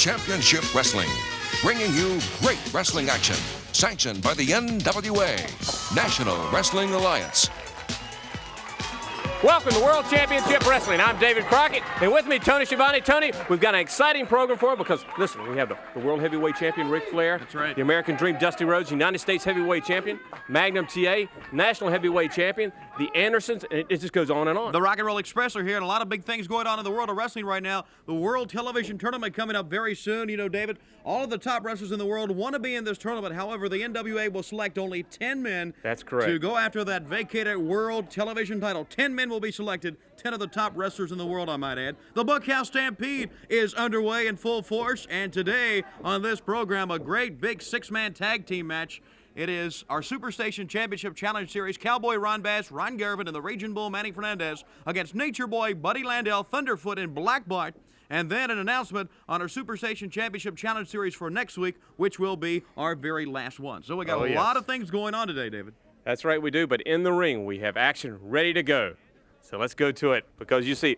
Championship Wrestling, bringing you great wrestling action, sanctioned by the NWA, National Wrestling Alliance. Welcome to World Championship Wrestling. I'm David Crockett, and with me, Tony Schiavone. Tony, we've got an exciting program for you because, listen, we have the World Heavyweight Champion, Ric Flair. That's right. The American Dream, Dusty Rhodes, United States Heavyweight Champion, Magnum TA, National Heavyweight Champion, the Andersons, and it just goes on and on. The Rock and Roll Express are here, and a lot of big things going on in the world of wrestling right now. The World Television Tournament coming up very soon. You know, David, all of the top wrestlers in the world want to be in this tournament. However, the NWA will select only 10 men. That's correct. To go after that vacated World Television title. 10 men will be selected, 10 of the top wrestlers in the world, I might add. The Bunkhouse Stampede is underway in full force, and today on this program, a great big six-man tag team match. It is our Superstation Championship Challenge Series. Cowboy Ron Bass, Ron Garvin, and the Raging Bull Manny Fernandez against Nature Boy, Buddy Landell, Thunderfoot, and Black Bart. And then an announcement on our Superstation Championship Challenge Series for next week, which will be our very last one. So we got a lot of things going on today, David. That's right, we do, but in the ring, we have action ready to go. So let's go to it, because you see,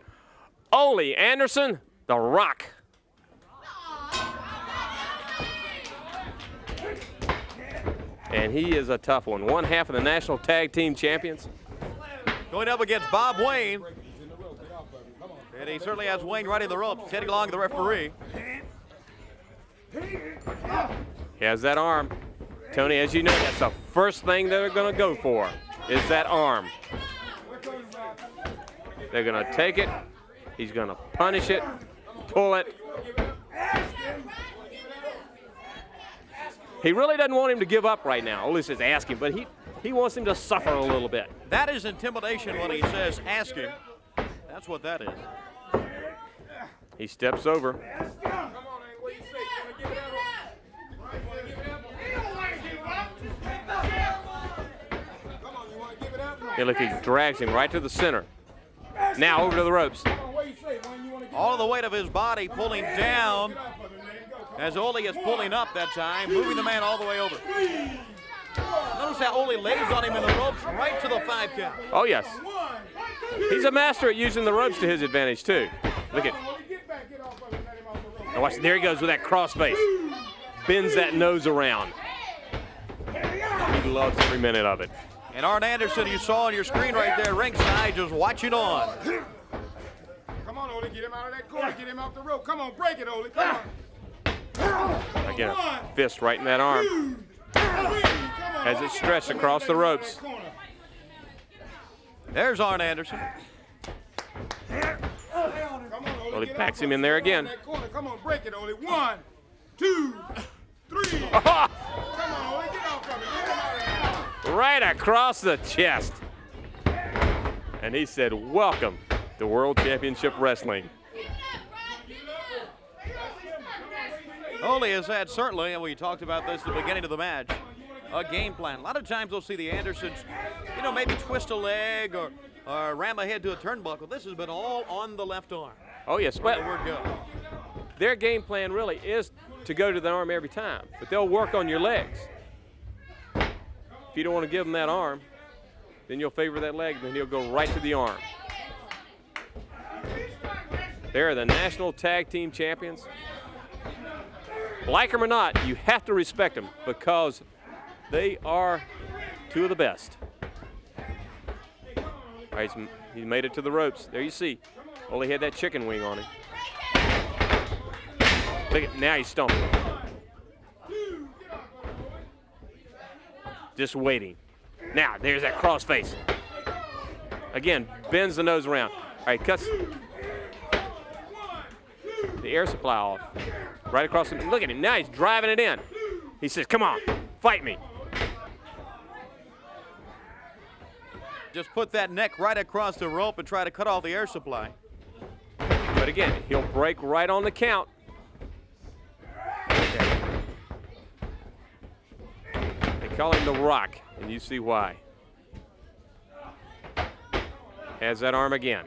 Ole Anderson, The Rock. And he is a tough one. One half of the National Tag Team Champions. Going up against Bob Wayne. And he certainly has Wayne right in the ropes. Teddy Long, the referee. He has that arm. Tony, as you know, that's the first thing they're going to go for, is that arm. They're going to take it. He's going to punish it, pull it. He really doesn't want him to give up right now. Ole says ask him, but he wants him to suffer a little bit. That is intimidation when he says ask him. That's what that is. He steps over. Hey, look, he drags him right to the center. Now over to the ropes. All of the weight of his body pulling down as Ole is pulling up that time, moving the man all the way over. Notice how Ole lays on him in the ropes right to the 5 count. Oh, yes. He's a master at using the ropes to his advantage, too. Look at. Now watch, there he goes with that crossface. Bends that nose around. He loves every minute of it. And Arn Anderson, you saw on your screen right there, ringside, just watching on. Come on, Ole, get him out of that corner, get him off the rope. Come on, break it, Ole, come on. Again, a fist right in that arm. As it stretched across the ropes. There's Arn Anderson. Ole backs him in there again. Come on, break it, Ole. 1, 2, 3. Come on, Ole, get off of it. Get him out of there. Right across the chest. And he said, welcome to World Championship Wrestling. Ole has had, certainly, and we talked about this at the beginning of the match, a game plan. A lot of times we'll see the Andersons, you know, maybe twist a leg or ram a head to a turnbuckle. This has been all on the left arm. Oh, yes. But the word go. Their game plan really is to go to the arm every time, but they'll work on your legs. If you don't want to give them that arm, then you'll favor that leg, then he'll go right to the arm. They're the National Tag Team Champions. Like them or not, you have to respect them because they are two of the best. All right, he made it to the ropes. There you see. Ole had that chicken wing on him. Look at, now he's stomping. Just waiting. Now, there's that crossface. Again, bends the nose around. All right, cuts the air supply off. Right across the, look at him, now he's driving it in. He says, come on, fight me. Just put that neck right across the rope and try to cut off the air supply. But again, he'll break right on the count. They call him The Rock, and you see why. Has that arm again.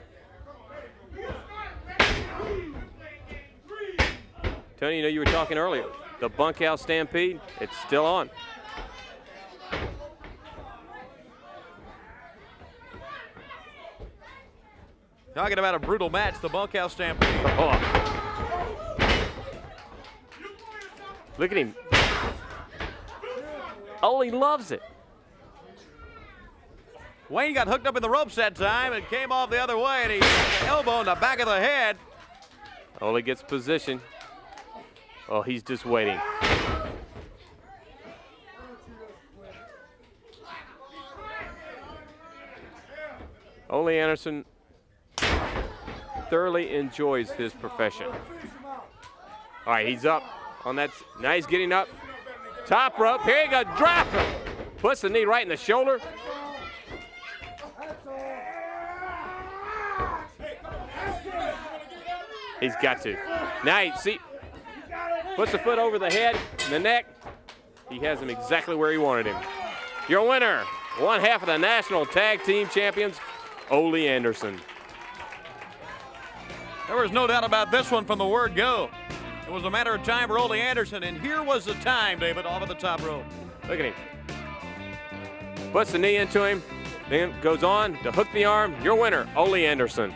Tony, you know you were talking earlier. The Bunkhouse Stampede, it's still on. Talking about a brutal match, the Bunkhouse Stampede. Oh. Look at him. Oh, he loves it. Wayne got hooked up in the ropes that time and came off the other way, and he hit the elbow in the back of the head. Ole gets position. Oh, he's just waiting. Ole Anderson thoroughly enjoys his profession. All right, he's up on that. Now he's getting up. Top rope. Here you go. Drop him. Puts the knee right in the shoulder. He's got to. Now he see. Puts the foot over the head, the neck. He has him exactly where he wanted him. Your winner, one half of the National Tag Team Champions, Ole Anderson. There was no doubt about this one from the word go. It was a matter of time for Ole Anderson, and here was the time, David, off of the top rope. Look at him. Puts the knee into him, then goes on to hook the arm. Your winner, Ole Anderson.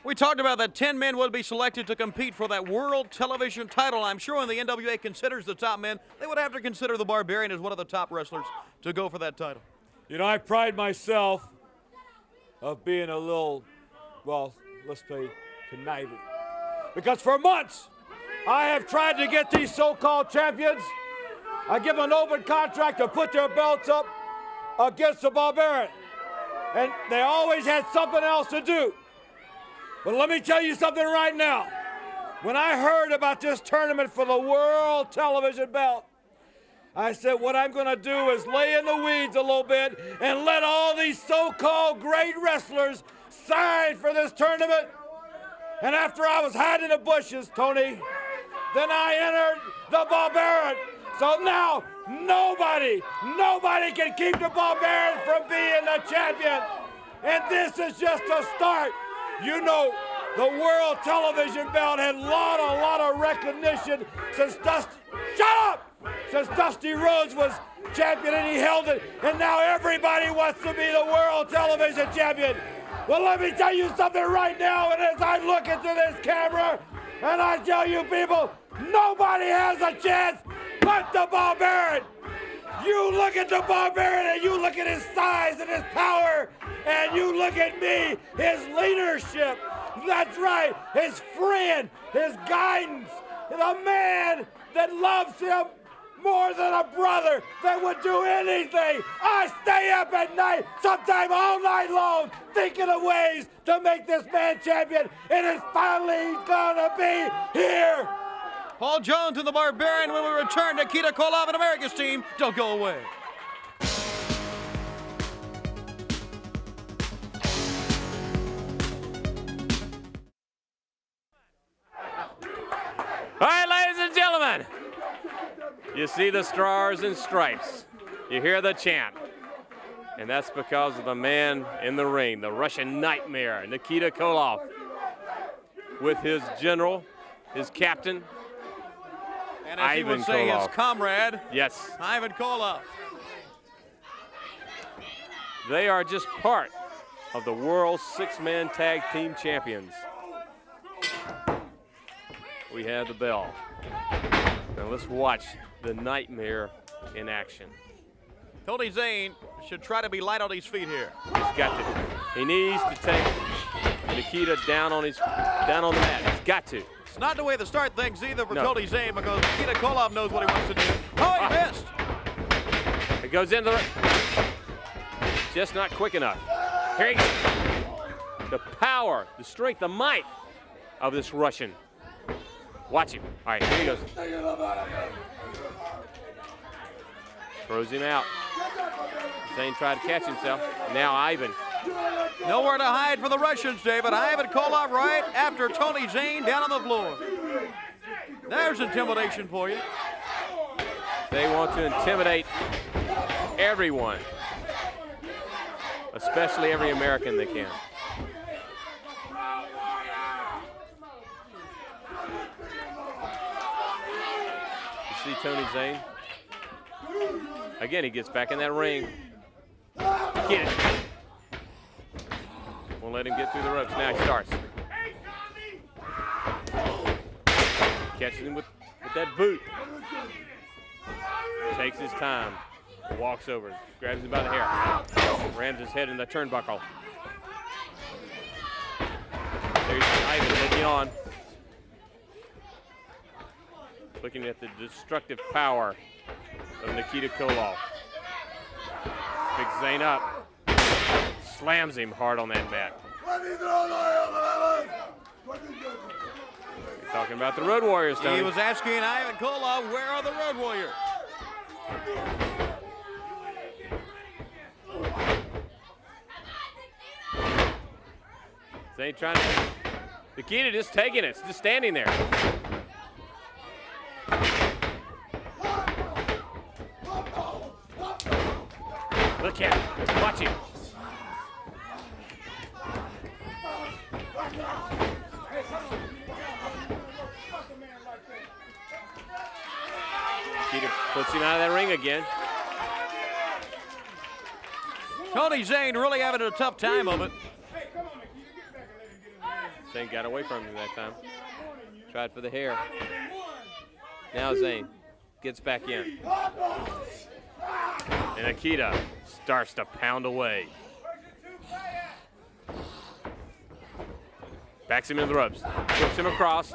We talked about that 10 men would be selected to compete for that world television title. I'm sure when the NWA considers the top men, they would have to consider the Barbarian as one of the top wrestlers to go for that title. You know, I pride myself of being a little, well, let's say conniving. Because for months, I have tried to get these so-called champions. I give them an open contract to put their belts up against the Barbarian. And they always had something else to do. But let me tell you something right now. When I heard about this tournament for the World Television Belt, I said what I'm going to do is lay in the weeds a little bit and let all these so-called great wrestlers sign for this tournament. And after I was hiding in the bushes, Tony, then I entered the Barbarian. So now nobody can keep the Barbarian from being the champion. And this is just a start. You know, the World Television Belt had a lot of recognition since Dusty Rhodes was champion and he held it, and now everybody wants to be the World Television Champion. Well, let me tell you something right now, and as I look into this camera, and I tell you people, nobody has a chance but the Barbarian. You look at the Barbarian and you look at his size and his power, and you look at me, his leadership. That's right, his friend, his guidance, the man that loves him more than a brother that would do anything. I stay up at night, sometime all night long, thinking of ways to make this man champion, and it's finally gonna be here. Paul Jones and the Barbarian when we return to Nikita Koloff and America's team. Don't go away. All right, ladies and gentlemen, you see the stars and stripes. You hear the chant. And that's because of the man in the ring, the Russian nightmare, Nikita Koloff, with his general, his captain, and as he would say, his comrade, yes, Ivan Koloff. They are just part of the World Six-Man Tag Team Champions. We have the bell. Now let's watch the nightmare in action. Tony Zane should try to be light on his feet here. He's got to. He needs to take Nikita down on the mat. He's got to. It's not the way to start things either for No. Tony Zane, because Nikita Koloff knows what he wants to do. Oh, he missed. It goes into the. Just not quick enough. Here he goes. The power, the strength, the might of this Russian. Watch him. All right, here he goes. Throws him out. Zane tried to catch himself. Now Ivan. Nowhere to hide for the Russians, David. Ivan Koloff right after Tony Zane down on the floor. There's intimidation for you. They want to intimidate everyone, especially every American they can. You see Tony Zane? Again, he gets back in that ring. Get it. Won't let him get through the ropes. Now he starts. Catches him with that boot. Takes his time. Walks over. Grabs him by the hair. Rams his head in the turnbuckle. There's Ivan looking on. Looking at the destructive power of Nikita Koloff. Picks Zane up. Slams him hard on that mat. You're talking about the Road Warriors, Tony. He was asking Ivan Koloff, where are the Road Warriors? Zane trying to. Nikita just taking it, just standing there. Look at him. Watch him. Nikita puts him out of that ring again. Tony Zane really having a tough time of it. Zane got away from him that time. Tried for the hair. Now Zane gets back in. And Nikita starts to pound away. Backs him into the ropes. Whips him across.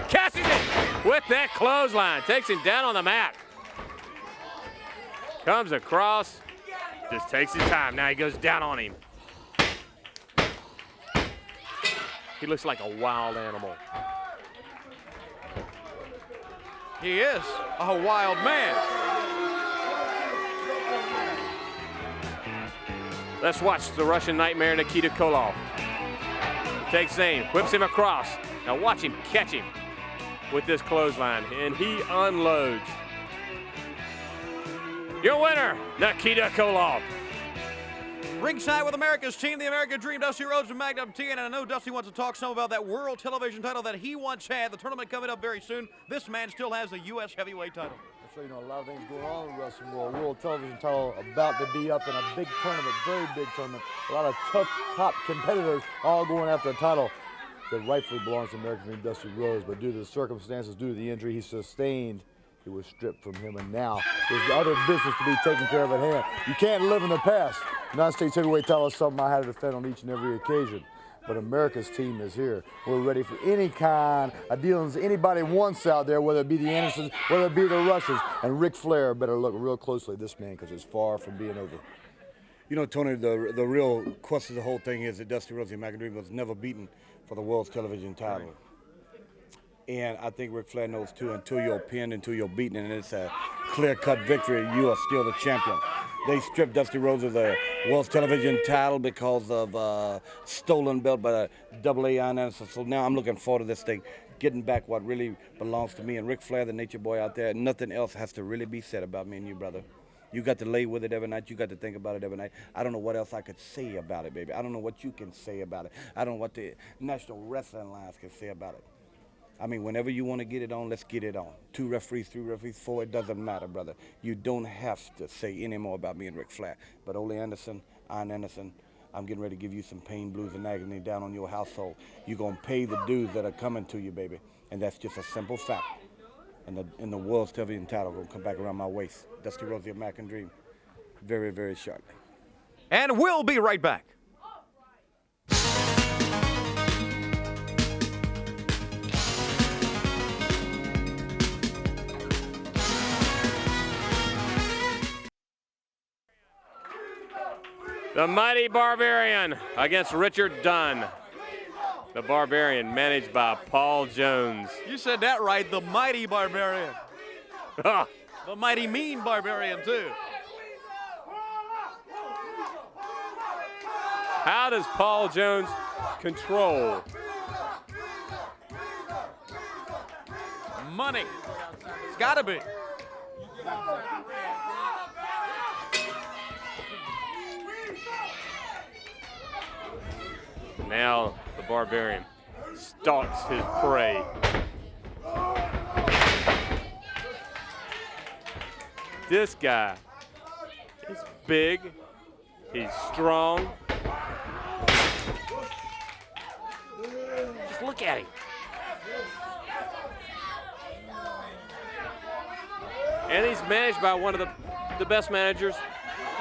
Catches it with that clothesline. Takes him down on the mat. Comes across. Just takes his time. Now he goes down on him. He looks like a wild animal. He is a wild man. Let's watch the Russian Nightmare Nikita Koloff. Takes Zane, whips him across. Now watch him catch him with this clothesline, and he unloads. Your winner, Nikita Koloff. Ringside with America's team, the American Dream, Dusty Rhodes and Magnum T. And I know Dusty wants to talk some about that world television title that he once had. The tournament coming up very soon. This man still has the U.S. heavyweight title. So, you know, a lot of things going on in the wrestling world. World television title about to be up in a big tournament, very big tournament. A lot of tough top competitors all going after the title that rightfully belongs to American Dream Dusty Rhodes. But due to the circumstances, due to the injury he sustained, it was stripped from him. And now there's other business to be taken care of at hand. You can't live in the past. United States heavyweight title is something I had to defend on each and every occasion. But America's team is here. We're ready for any kind of dealings anybody wants out there, whether it be the Andersons, whether it be the Rushes. And Ric Flair better look real closely at this man because it's far from being over. You know, Tony, the real question of the whole thing is that Dusty Rhodes and American Dream was never beaten for the world's television title. Right. And I think Ric Flair knows, too, until you're pinned, until you're beaten, and it's a clear-cut victory, you are still the champion. They stripped Dusty Rhodes of the world's television title because of a stolen belt by a AA Anderson. So now I'm looking forward to this thing, getting back what really belongs to me. And Ric Flair, the nature boy out there, nothing else has to really be said about me and you, brother. You got to lay with it every night. You got to think about it every night. I don't know what else I could say about it, baby. I don't know what you can say about it. I don't know what the National Wrestling Alliance can say about it. I mean, whenever you want to get it on, let's get it on. 2 referees, 3 referees, 4, it doesn't matter, brother. You don't have to say any more about me and Ric Flair. But Ole Anderson, Arn Anderson, I'm getting ready to give you some pain, blues, and agony down on your household. You're going to pay the dues that are coming to you, baby. And that's just a simple fact. And the world's television title will come back around my waist. Dusty Rhodes, the American Dream, very, very shortly. And we'll be right back. The Mighty Barbarian against Richard Dunn. The Barbarian managed by Paul Jones. You said that right, the Mighty Barbarian. Ah. The Mighty Mean Barbarian, too. How does Paul Jones control? Money. It's gotta be. Now the Barbarian stalks his prey. This guy is big, he's strong. Just look at him. And he's managed by one of the best managers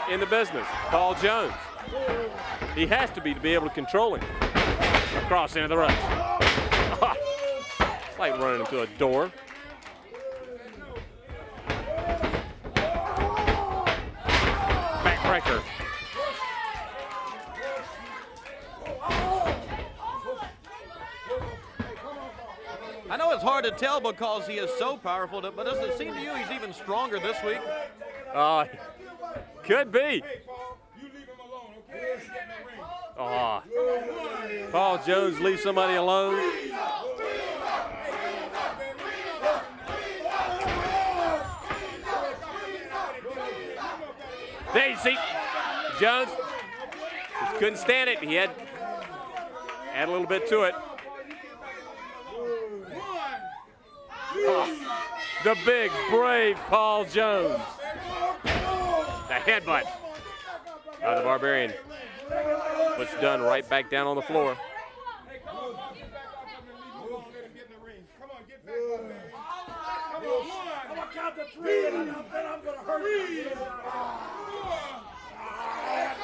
in the business, Paul Jones. He has to be able to control him. Across into the ropes. It's like running into a door. Backbreaker. I know it's hard to tell because he is so powerful, but does it seem to you he's even stronger this week? Could be. Hey, Paul, you leave him alone, okay? Get in the ring. Paul Jones leaves somebody alone. There you see, Jones just couldn't stand it. He had add a little bit to it. The big, brave Paul Jones. The headbutt of the Barbarian. What's done right back down on the floor.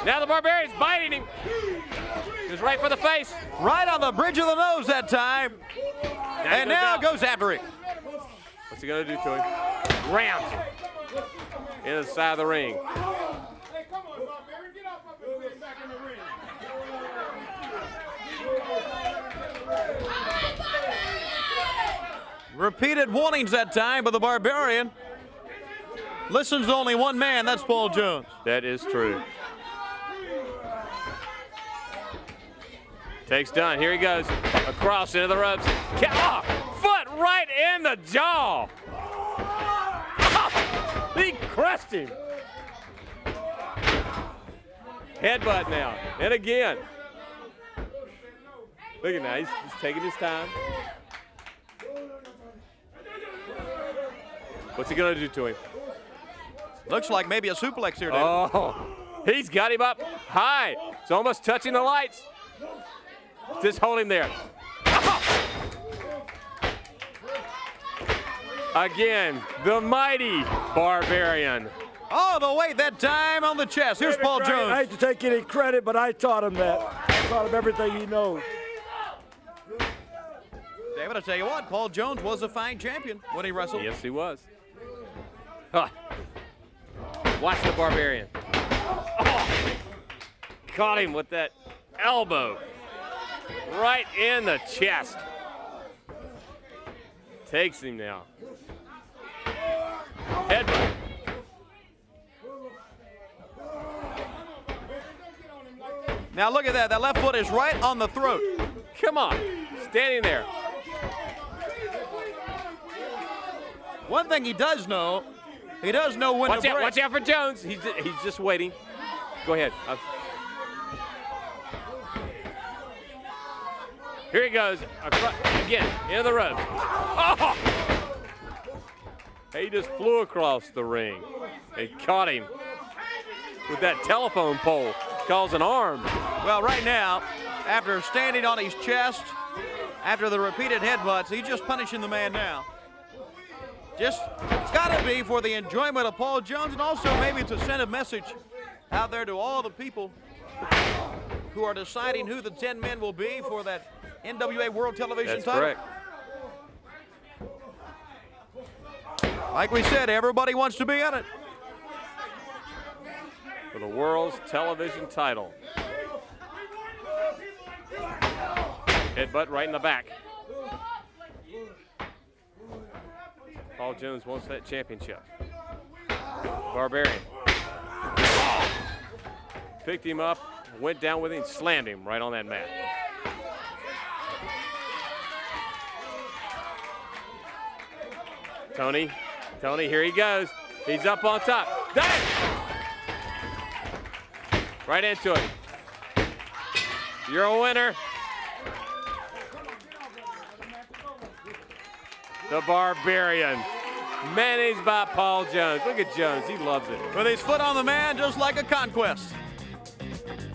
Now the Barbarian's biting him. He's right for the face. Right on the bridge of the nose that time. And now goes after it. What's he going to do to him? Rams him into the side of the ring. Hey, come on, Barbarian. Get off of it and get back in the ring. Repeated warnings that time, but the Barbarian listens to only one man. That's Paul Jones. That is true. Takes done. Here he goes. Across into the ropes. Foot right in the jaw. He crushed him. Headbutt now. And again. Look at that. He's taking his time. What's he going to do to him? Looks like maybe a suplex here, David. Oh, he's got him up high. It's almost touching the lights. Just hold him there. Again, the mighty Barbarian. Oh, the weight that time on the chest. Here's Paul Jones. I hate to take any credit, but I taught him that. I taught him everything he knows. David, I'll tell you what, Paul Jones was a fine champion when he wrestled. Yes, he was. Watch the Barbarian. Caught him with that elbow. Right in the chest. Takes him now. Headbutt. Now look at that. That left foot is right on the throat. Come on. Standing there. One thing he does know when Watch to out, break. watch out for Jones. He's just waiting. Go ahead. Here he goes. Again, into the ropes. Oh! He just flew across the ring. They caught him with that telephone pole. Calls an arm. Well, right now, after standing on his chest, after the repeated headbutts, he's just punishing the man now. It's got to be for the enjoyment of Paul Jones, and also maybe to send a message out there to all the people who are deciding who the 10 men will be for that NWA World Television That's title. correct. Like we said, everybody wants to be in it. For the world's television title. Headbutt right in the back. Paul Jones wants that championship. Barbarian. Picked him up, went down with him, slammed him right on that mat. Tony, here he goes. He's up on top. Dang! Right into it. You're a winner. The Barbarian. Managed by Paul Jones. Look at Jones. He loves it. With his foot on the man, just like a conquest.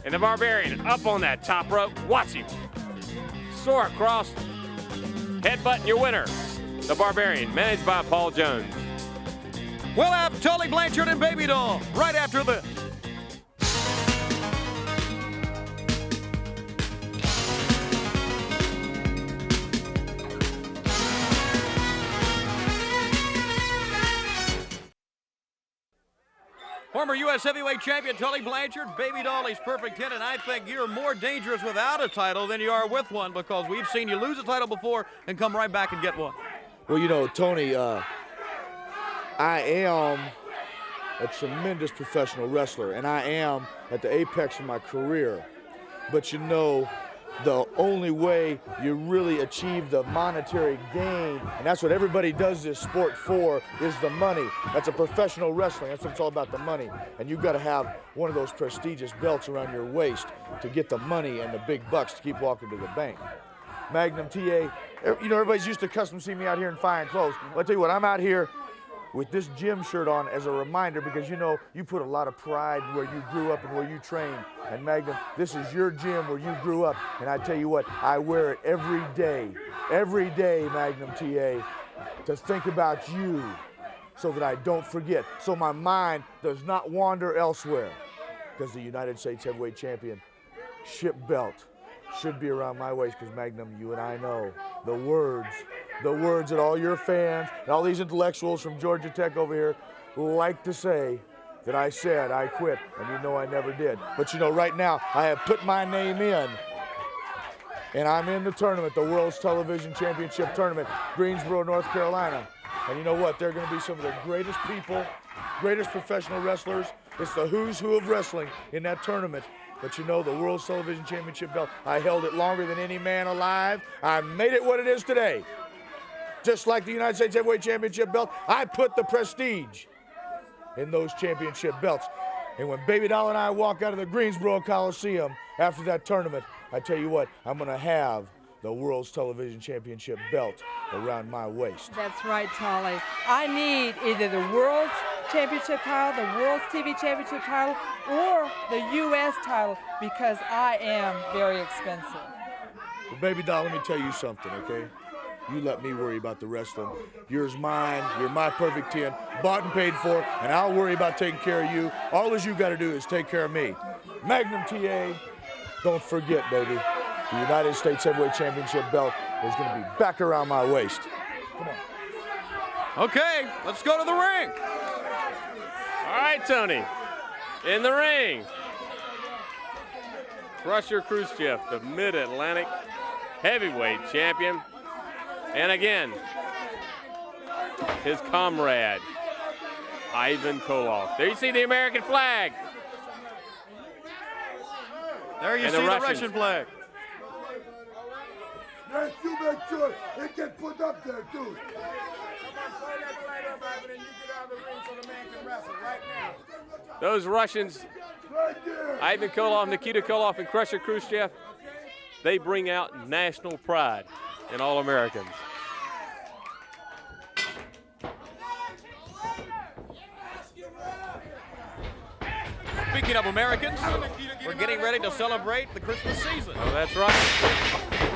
And the Barbarian up on that top rope. Watch him. Soar across. Headbutt, your winner. The Barbarian, managed by Paul Jones. We'll have Tully Blanchard and Baby Doll right after this. Former U.S. heavyweight champion Tully Blanchard, Baby Doll, he's perfect 10, and I think you're more dangerous without a title than you are with one, because we've seen you lose a title before and come right back and get one. Well, you know, Tony, I am a tremendous professional wrestler, and I am at the apex of my career. But you know, the only way you really achieve the monetary gain, and that's what everybody does this sport for, is the money. That's a professional wrestling. That's what it's all about, the money. And you've got to have one of those prestigious belts around your waist to get the money and the big bucks to keep walking to the bank. Magnum TA, you know, everybody's used to custom see me out here in fine clothes. Well, I tell you what, I'm out here with this gym shirt on as a reminder, because you know you put a lot of pride where you grew up and where you trained. And Magnum, this is your gym where you grew up, and I tell you what, I wear it every day, Magnum TA, to think about you so that I don't forget, so my mind does not wander elsewhere, because the United States Heavyweight Championship belt should be around my waist, because Magnum, you and I know the words that all your fans and all these intellectuals from Georgia Tech over here like to say that I said I quit, and you know I never did. But you know, right now I have put my name in, and I'm in the tournament, the World's Television Championship Tournament, Greensboro, North Carolina. And you know what? They're going to be some of the greatest people, greatest professional wrestlers. It's the who's who of wrestling in that tournament. But you know, the World's Television Championship belt, I held it longer than any man alive. I made it what it is today. Just like the United States Heavyweight Championship belt, I put the prestige in those championship belts. And when Baby Doll and I walk out of the Greensboro Coliseum after that tournament, I tell you what, I'm going to have the World's Television Championship belt around my waist. That's right, Tully. I need either the World's Championship title, the World's TV Championship title, or the U.S. title, because I am very expensive. Well, Baby Doll, let me tell you something, okay? You let me worry about the wrestling. Yours mine, you're my perfect 10, bought and paid for, and I'll worry about taking care of you. All as you got to do is take care of me. Magnum TA, don't forget, baby, the United States Heavyweight Championship belt is going to be back around my waist. Come on. Okay, let's go to the ring. All right, Tony, in the ring, Crusher Khrushchev, the Mid-Atlantic Heavyweight Champion. And again, his comrade, Ivan Koloff. There you see the American flag. There you And see the the Russians. Russian flag. Yes, you make sure it get put up there, too. Those Russians, Ivan Koloff, Nikita Koloff, and Crusher Khrushchev, they bring out national pride in all Americans. Speaking of Americans, we're getting ready to celebrate the Christmas season. Oh, that's right.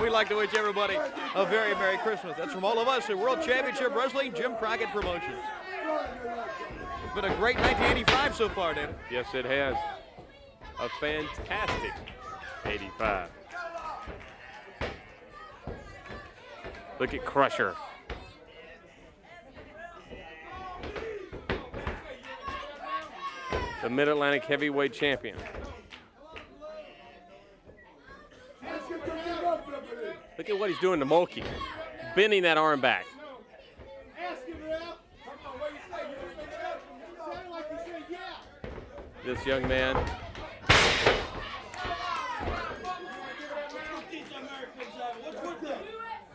We'd like to wish everybody a very Merry Christmas. That's from all of us at World Championship Wrestling, Jim Crockett Promotions. It's been a great 1985 so far, Danny. Yes, it has. A fantastic 85. Look at Crusher. The Mid-Atlantic Heavyweight Champion. Look at what he's doing to Mulkey. Bending that arm back. This young man.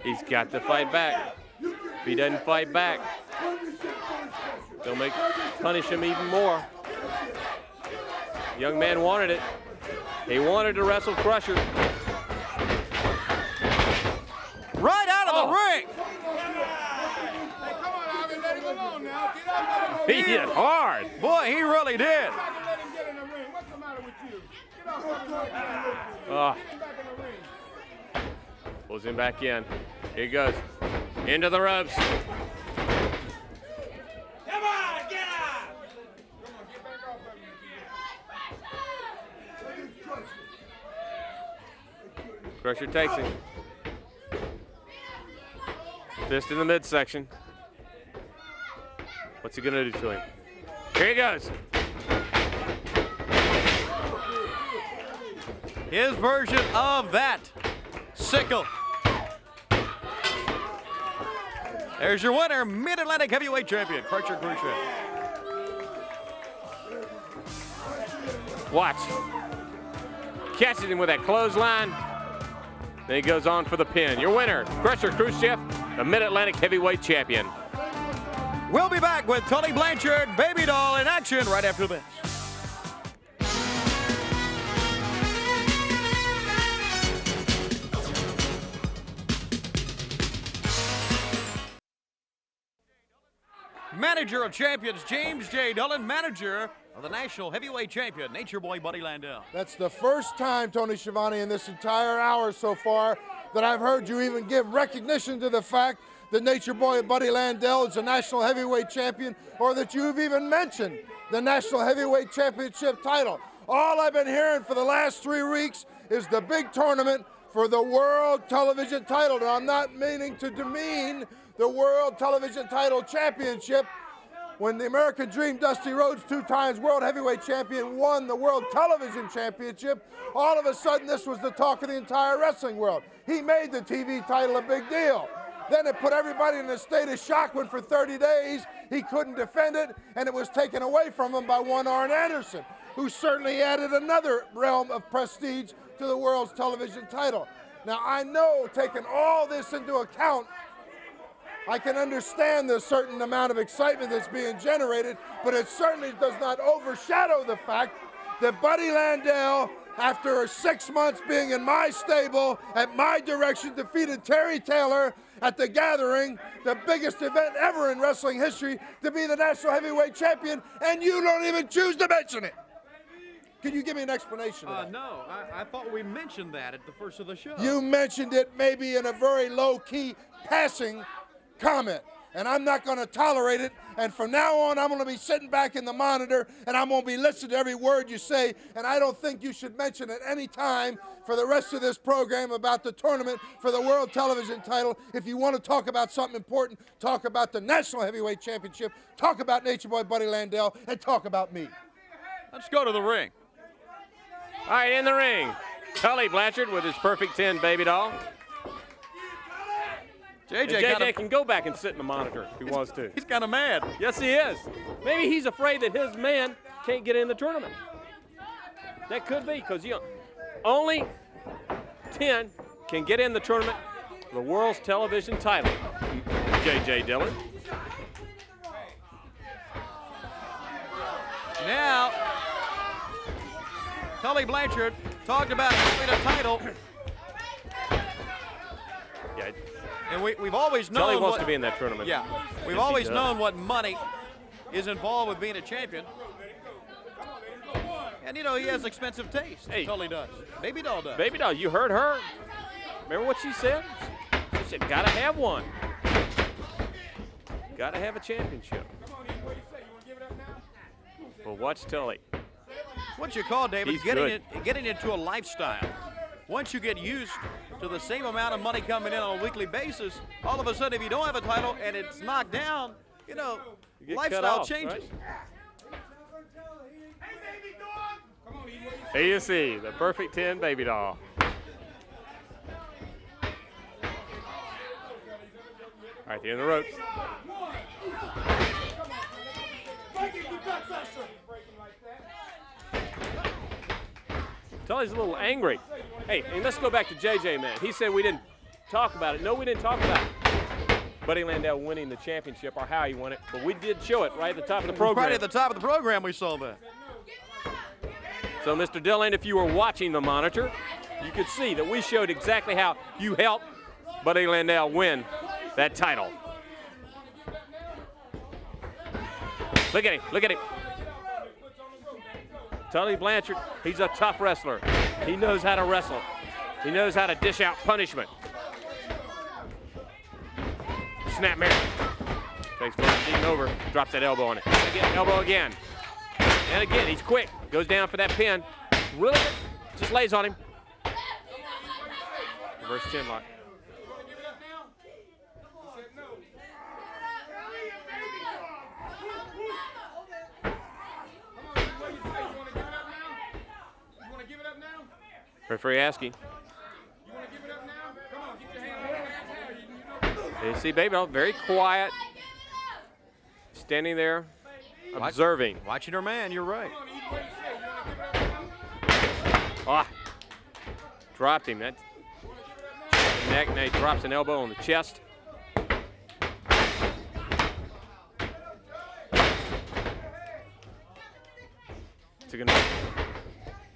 He's got to fight back. If he doesn't fight back, they'll punish him even more. Young man wanted it. He wanted to wrestle Crusher. Right out of the ring. Hey, come on, Ivan, let him alone now. Get up, let him He hit hard. Boy, he really did. let him get in the ring. What's the matter with you? Get off of him. Get him back in the ring. Pulls him back in. Here he goes. Into the ropes. Come on, get out! Crusher takes him. Fist in the midsection. What's he gonna do to him? Here he goes. His version of that sickle. There's your winner, Mid-Atlantic Heavyweight Champion, Crusher Khrushchev. Watch. Catches him with that clothesline. Then he goes on for the pin. Your winner, Crusher Khrushchev, the Mid-Atlantic Heavyweight Champion. We'll be back with Tully Blanchard, Baby Doll in action right after this. Manager of champions, James J. Dillon, manager of the National Heavyweight Champion, Nature Boy Buddy Landel. That's the first time, Tony Schiavone, in this entire hour so far that I've heard you even give recognition to the fact that Nature Boy Buddy Landel is a National Heavyweight Champion, or that you've even mentioned the National Heavyweight Championship title. All I've been hearing for the last 3 weeks is the big tournament for the World Television title. Now, I'm not meaning to demean the World Television Title Championship. When the American Dream, Dusty Rhodes, 2 times World Heavyweight Champion, won the World Television Championship, all of a sudden this was the talk of the entire wrestling world. He made the TV title a big deal. Then it put everybody in a state of shock when for 30 days he couldn't defend it, and it was taken away from him by one Arn Anderson, who certainly added another realm of prestige to the world's television title. Now, I know, taking all this into account, I can understand the certain amount of excitement that's being generated, but it certainly does not overshadow the fact that Buddy Landel, after 6 months being in my stable, at my direction, defeated Terry Taylor at the Gathering, the biggest event ever in wrestling history, to be the National Heavyweight Champion, and you don't even choose to mention it. Can you give me an explanation of that? No, I thought we mentioned that at the first of the show. You mentioned it maybe in a very low-key, passing comment, and I'm not going to tolerate it. And from now on, I'm going to be sitting back in the monitor, and I'm going to be listening to every word you say. And I don't think you should mention at any time for the rest of this program about the tournament for the World Television title. If you want to talk about something important, talk about the National Heavyweight Championship, talk about Nature Boy Buddy Landel, and talk about me. Let's go to the ring. All right, in the ring, Tully Blanchard with his perfect 10 Baby Doll. JJ can go back and sit in the monitor if he wants to. He's kind of mad. Yes, he is. Maybe he's afraid that his man can't get in the tournament. That could be, because only 10 can get in the tournament for the world's television title. J.J. Dillon. Now, Tully Blanchard talked about having a title. Yeah. And we've always known Tully wants to be in that tournament. Yeah, we've always known what money is involved with being a champion. And, you know, he has expensive taste. Hey. Tully does. Baby Doll does. Baby Doll, you heard her. Remember what she said? She said, gotta have one. Gotta have a championship. Well, watch Tully. What you call, David, He's getting into a lifestyle. Once you get used to the same amount of money coming in on a weekly basis, all of a sudden, if you don't have a title and it's knocked down, you know, You get lifestyle cut off, changes. Right? Here you see the perfect 10 Baby Doll. All right, they're in the ropes. Tully's a little angry. Hey, and let's go back to JJ, man. He said we didn't talk about it. No, we didn't talk about it. Buddy Landel winning the championship or how he won it, but we did show it right at the top of the program. Right at the top of the program, we saw that. So, Mr. Dillon, if you were watching the monitor, you could see that we showed exactly how you helped Buddy Landel win that title. Look at him, look at him. Tully Blanchard, he's a tough wrestler. He knows how to wrestle. He knows how to dish out punishment. Snap Mary. Takes Bernstein over, drops that elbow on it. Again, elbow again. And again, he's quick. Goes down for that pin. Really just lays on him. Reverse chin lock. Referee asking. You see Baby Doll very quiet, standing there, observing. Watching her man, you're right. Ah, dropped him. That's the neck. Now he drops an elbow on the chest.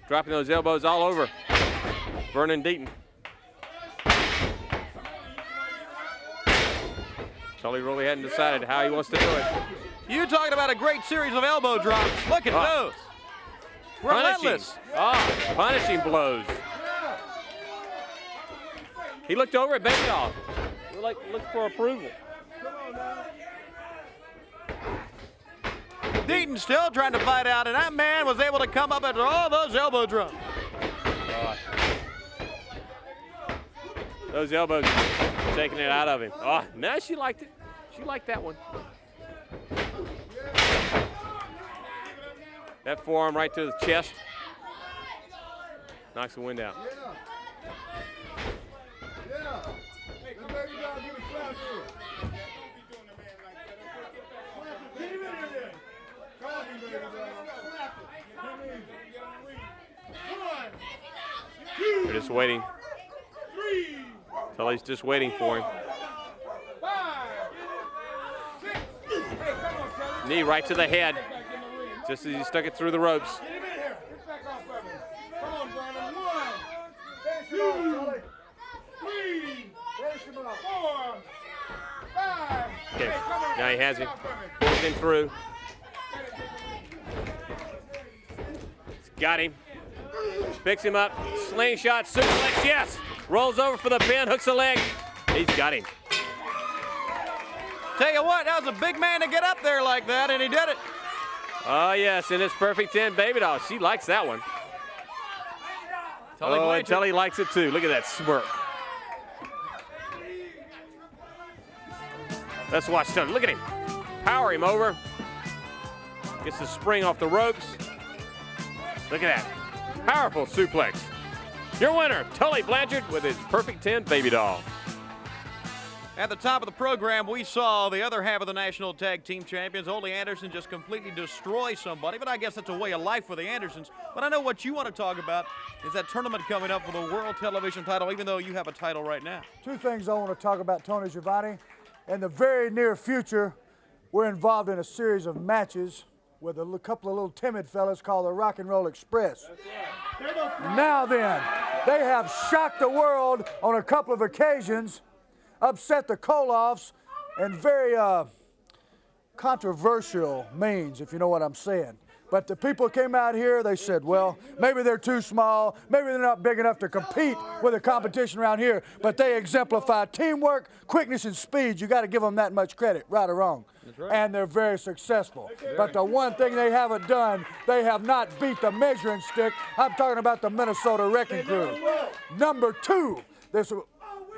Dropping those elbows all over Vernon Deaton. Tully really hadn't decided how he wants to do it. You talking about a great series of elbow drops. Look at those. Relentless. Punishing blows. He looked over at Baby Doll. Looked for approval. Deaton still trying to fight out, and that man was able to come up after all those elbow drops. Those elbows taking it out of him. Oh, no, she liked it. She liked that one. That forearm right to the chest. Knocks the wind out. They're just waiting. Tully's just waiting for him. Knee right to the head, just as he stuck it through the ropes. Okay, now he has him. Pulls him through. He's got him. Picks him up. Slingshot, suplex, yes. Rolls over for the pin, hooks the leg. He's got him. Tell you what, that was a big man to get up there like that, and he did it. Oh, yes, and it's perfect 10 Baby Doll. She likes that one. And Tully likes it too. Look at that smirk. Let's watch Tully. Look at him. Power him over. Gets the spring off the ropes. Look at that. Powerful suplex. Your winner, Tully Blanchard, with his perfect 10 Baby Doll. At the top of the program, we saw the other half of the National Tag Team Champions, Ole Anderson, just completely destroy somebody. But I guess that's a way of life for the Andersons. But I know what you want to talk about is that tournament coming up for the World Television title, even though you have a title right now. Two things I want to talk about, Tony Schiavone. In the very near future, we're involved in a series of matches with a couple of little timid fellas called the Rock and Roll Express. Now then, they have shocked the world on a couple of occasions, upset the Koloffs in very controversial means, if you know what I'm saying. But the people came out here, they said, well, maybe they're too small, maybe they're not big enough to compete with the competition around here, but they exemplify teamwork, quickness, and speed. You got to give them that much credit, right or wrong. That's right. And they're very successful. But the one thing they haven't done, they have not beat the measuring stick. I'm talking about the Minnesota Wrecking Crew. Number 2, this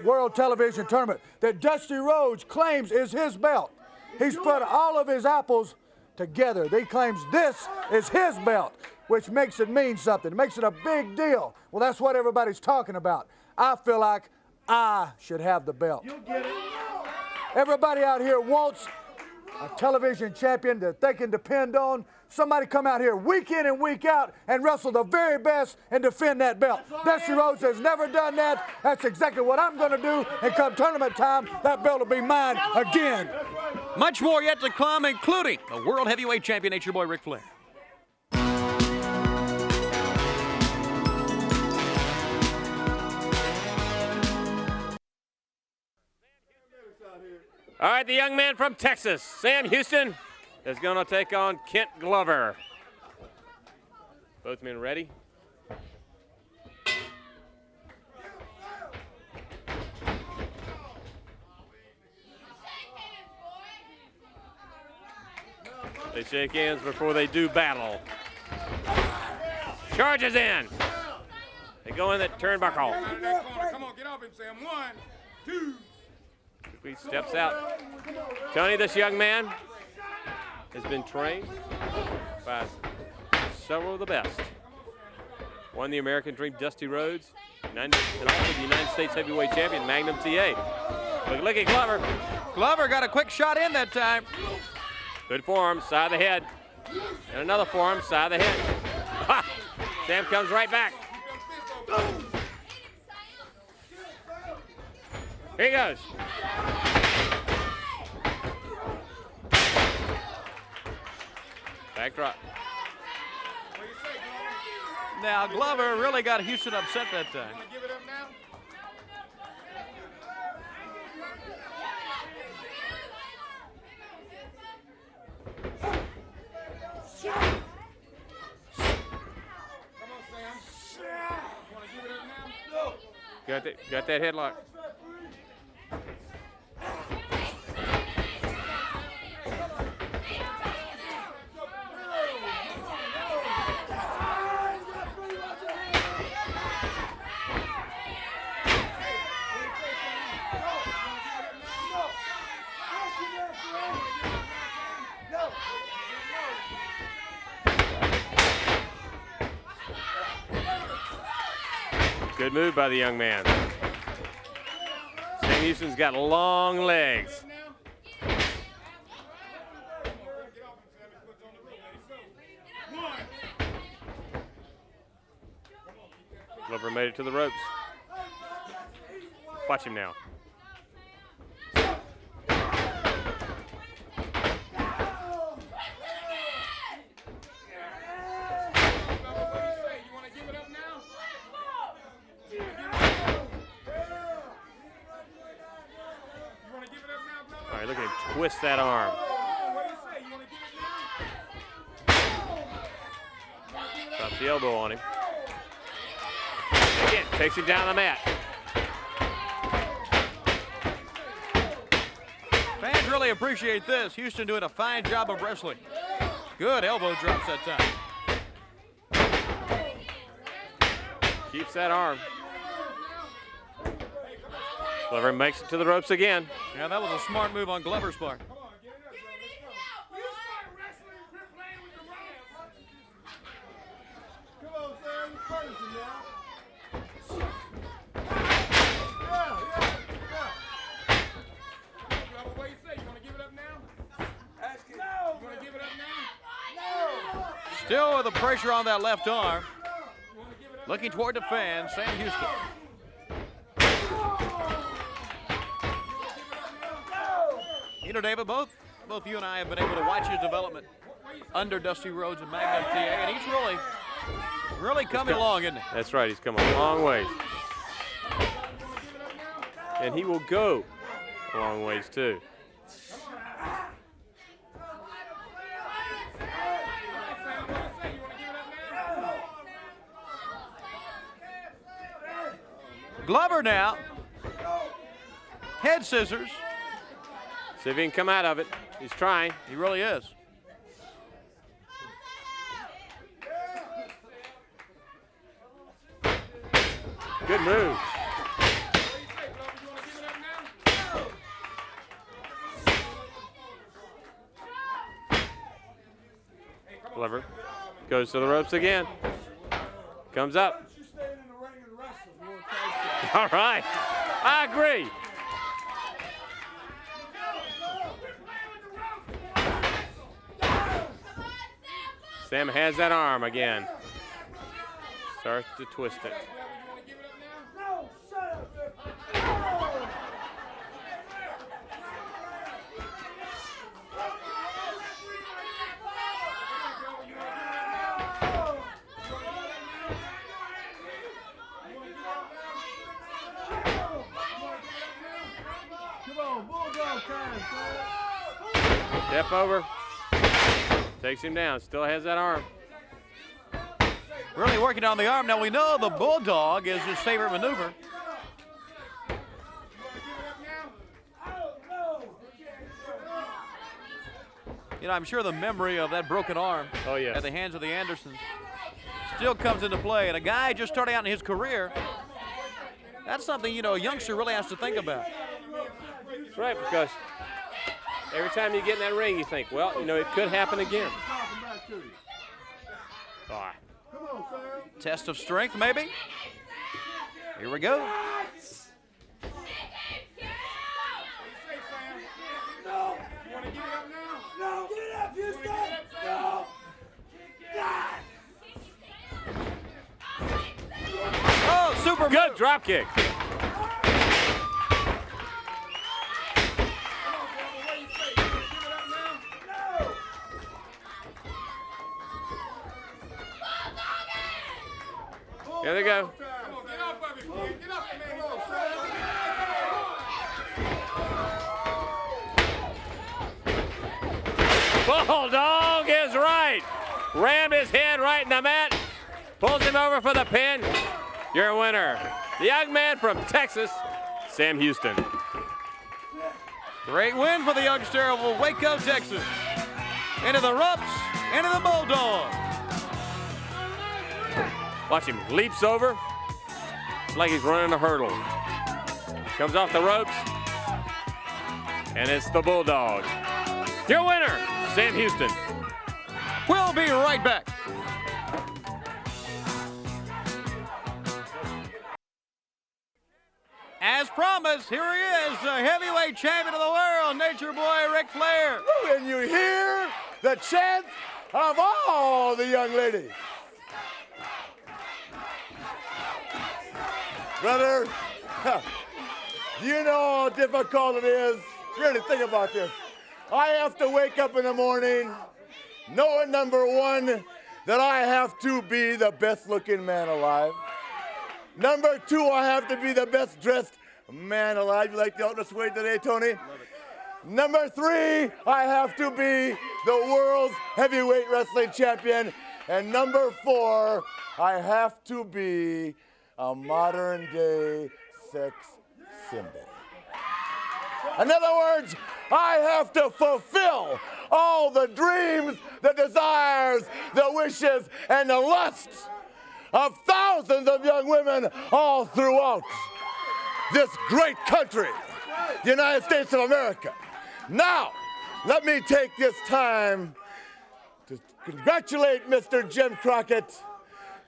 World Television Tournament that Dusty Rhodes claims is his belt. He's put all of his apples together. He claims this is his belt, which makes it mean something. It makes it a big deal. Well, that's what everybody's talking about. I feel like I should have the belt. You'll get it. Everybody out here wants a television champion that they can depend on. Somebody come out here week in and week out and wrestle the very best and defend that belt. Dusty Rhodes has never done that. That's exactly what I'm going to do. And come tournament time, that belt will be mine again. Much more yet to come, including the World Heavyweight Champion, Nature Boy Ric Flair. All right, the young man from Texas, Sam Houston, is going to take on Kent Glover. Both men ready? They shake hands before they do battle. Charges in. They go in that turnbuckle. Out of that corner. Come on, get off him, Sam. 1, 2. He steps out. Tony, this young man has been trained by several of the best. Won the American Dream, Dusty Rhodes, and also the United States Heavyweight Champion, Magnum TA. Look at Glover. Glover got a quick shot in that time. Good forearm, side of the head. And another forearm, side of the head. Ha! Sam comes right back. Here he goes. Back drop. Now, Glover really got Houston upset that time. Give it up now. Come on, Sam. Want to give it up now? Got that headlock. Good move by the young man. Sam Houston's got long legs. Glover made it to the ropes. Watch him now. All right, look at him twist that arm. Drops the elbow on him. Again, takes him down the mat. Fans really appreciate this. Houston doing a fine job of wrestling. Good elbow drops that time. Keeps that arm. Glover makes it to the ropes again. Yeah, that was a smart move on Glover's part. Still with the pressure on that left arm. Looking toward the fans, Sam Houston. You know, David, both you and I have been able to watch his development under Dusty Rhodes and Magnum TA, and he's really coming along, isn't he? That's right, he's come a long ways. And he will go a long ways, too. Glover now. Head scissors. See if he can come out of it. He's trying. He really is. Good move. Glover goes to the ropes again. Comes up. All right. I agree. Sam has that arm again. Starts to twist it. Step over. Takes him down. Still has that arm. Really working on the arm. Now we know the Bulldog is his favorite maneuver. You know, I'm sure the memory of that broken arm at the hands of the Andersons still comes into play. And a guy just starting out in his career, that's something, a youngster really has to think about. That's right, because every time you get in that ring, you think, well, it could happen again. Test of strength, maybe. Here we go. Oh, super good move. drop kick. Here they go. Bulldog is right. Rammed his head right in the mat. Pulls him over for the pin. Your winner, the young man from Texas, Sam Houston. Great win for the youngster of Waco, Texas. Into the ropes, into the Bulldog. Watch him, leaps over. It's like he's running a hurdle. Comes off the ropes. And it's the Bulldog. Your winner, Sam Houston. We'll be right back. As promised, here he is, the heavyweight champion of the world, Nature Boy Ric Flair. And you hear the chant of all the young ladies. Brother, do you know how difficult it is? Really think about this. I have to wake up in the morning knowing, number one, that I have to be the best looking man alive. Number two, I have to be the best dressed man alive. You like the outdoor suede today, Tony? Number three, I have to be the world's heavyweight wrestling champion. And number four, I have to be a modern day sex symbol. In other words, I have to fulfill all the dreams, the desires, the wishes, and the lusts of thousands of young women all throughout this great country, the United States of America. Now, let me take this time to congratulate Mr. Jim Crockett,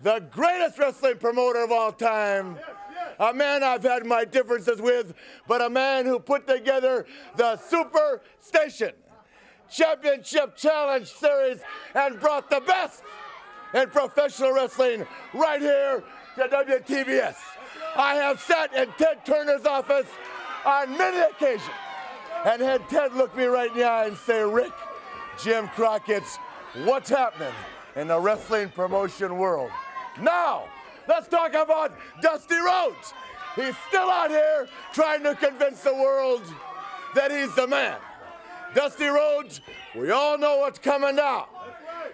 the greatest wrestling promoter of all time, a man I've had my differences with, but a man who put together the Super Station Championship Challenge Series and brought the best in professional wrestling right here to WTBS. I have sat in Ted Turner's office on many occasions and had Ted look me right in the eye and say, Rick, Jim Crockett's what's happening in the wrestling promotion world. Now, let's talk about Dusty Rhodes. He's still out here trying to convince the world that he's the man. Dusty Rhodes, we all know what's coming now.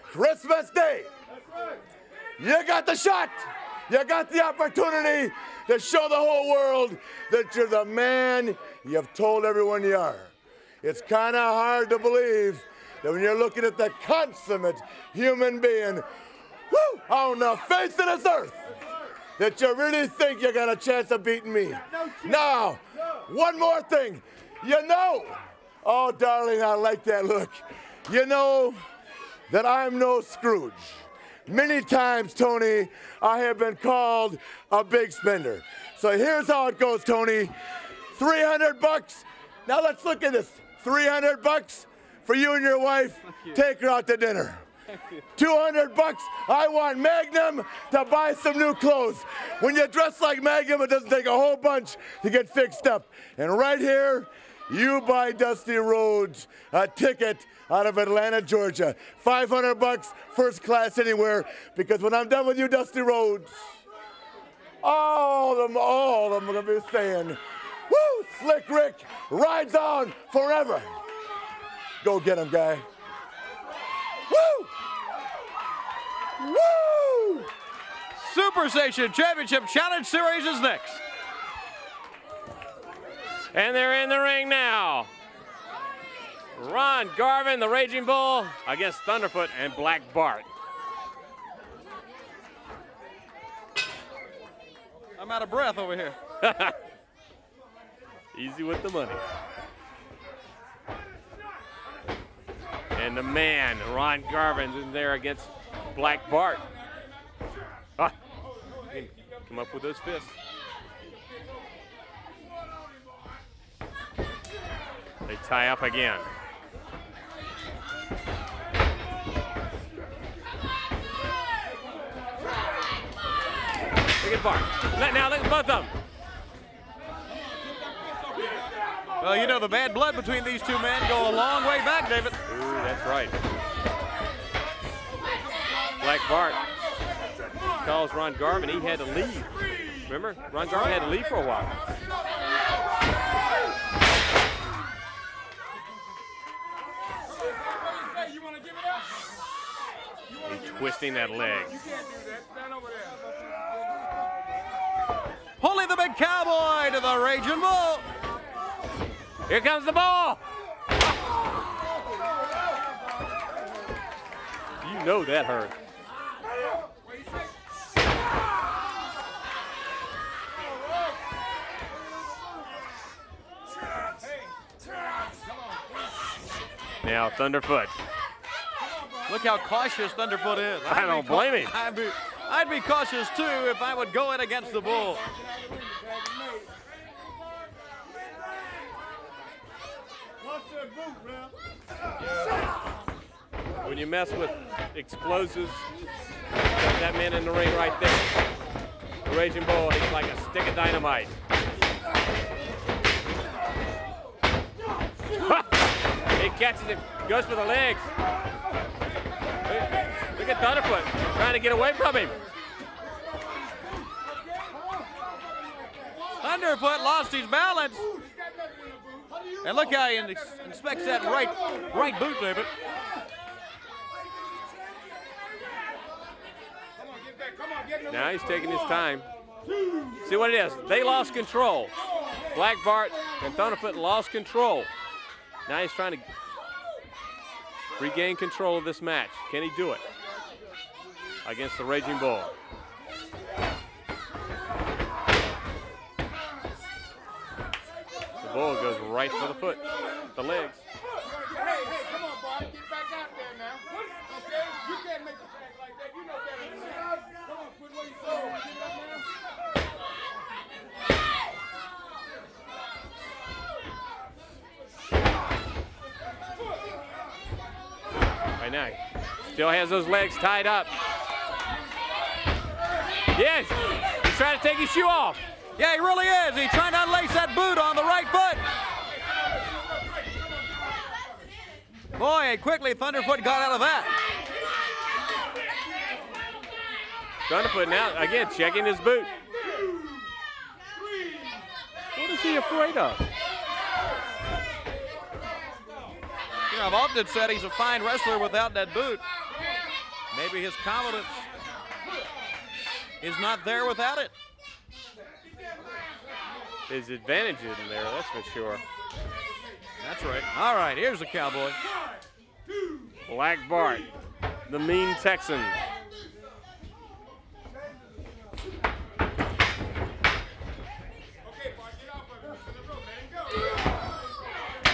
Christmas Day. You got the shot. You got the opportunity to show the whole world that you're the man you've told everyone you are. It's kind of hard to believe that when you're looking at the consummate human being on the face of this earth, that you really think you got a chance of beating me. Now, one more thing. You know, oh, darling, I like that look. You know that I'm no Scrooge. Many times, Tony, I have been called a big spender. So here's how it goes, Tony. $300. Now let's look at this. $300 for you and your wife. Take her out to dinner. $200. I want Magnum to buy some new clothes. When you dress like Magnum, it doesn't take a whole bunch to get fixed up. And right here, you buy Dusty Rhodes a ticket out of Atlanta, Georgia. $500, first class anywhere, because when I'm done with you, Dusty Rhodes, all of them are going to be saying, woo, Slick Rick rides on forever. Go get him, guy. Woo! Woo! Super Station Championship Challenge Series is next. And they're in the ring now. Ron Garvin, the Raging Bull, against Thunderfoot and Black Bart. I'm out of breath over here. Easy with the money. And the man, Ron Garvin's in there against Black Bart. Ah, he can come up with those fists. They tie up again. Look at Bart. Now look at both of them. Well, you know, the bad blood between these two men go a long way back, David. Ooh, that's right. Black Bart calls Ron Garvin. He had to leave. Remember? Ron Garvin had to leave for a while. He's twisting that leg. Holy the big cowboy to the Raging Bull. Here comes the ball. You know that hurt. Now Thunderfoot. Look how cautious Thunderfoot is. I don't blame him. I'd be cautious too if I would go in against the Bull. When you mess with explosives, that man in the ring right there, the Raging Bull, he's like a stick of dynamite. He catches him, goes for the legs. Look at Thunderfoot trying to get away from him. Thunderfoot lost his balance. And look how he inspects that right boot, David. Now he's taking his time. See what it is? They lost control. Black Bart and Thunderfoot lost control. Now he's trying to regain control of this match. Can he do it against the Raging Bull? The Bull goes right for the foot, the legs. Hey, come on, Bart. Get back out there now. Okay? You can't make a tag like that. You know better than that. Come on, quit what you say. Get up now. Right now, still has those legs tied up. Yes, he's trying to take his shoe off. Yeah, he really is. He's trying to unlace that boot on the right foot. Boy, quickly Thunderfoot got out of that. Thunderfoot now, again, checking his boot. What is he afraid of? You know, I've often said he's a fine wrestler without that boot. Maybe his confidence is not there without it. His advantage isn't there, that's for sure. That's right. All right, here's the cowboy. Black Bart, the mean Texan.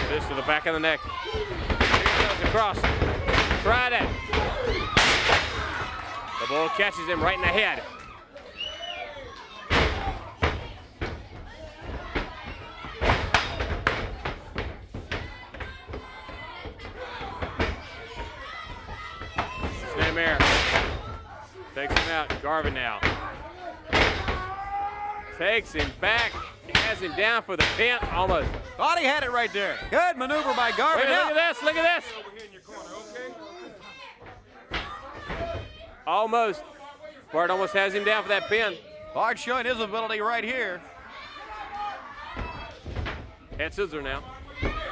This to the back of the neck. Here he goes across. Tried it. The Bull catches him right in the head. Snapmare takes him out. Garvin now takes him back. He has him down for the pin almost. Thought he had it right there. Good maneuver by Garvin. Wait, look at this, look at this. Almost. Bart almost has him down for that pin. Bart showing his ability right here. Head scissor now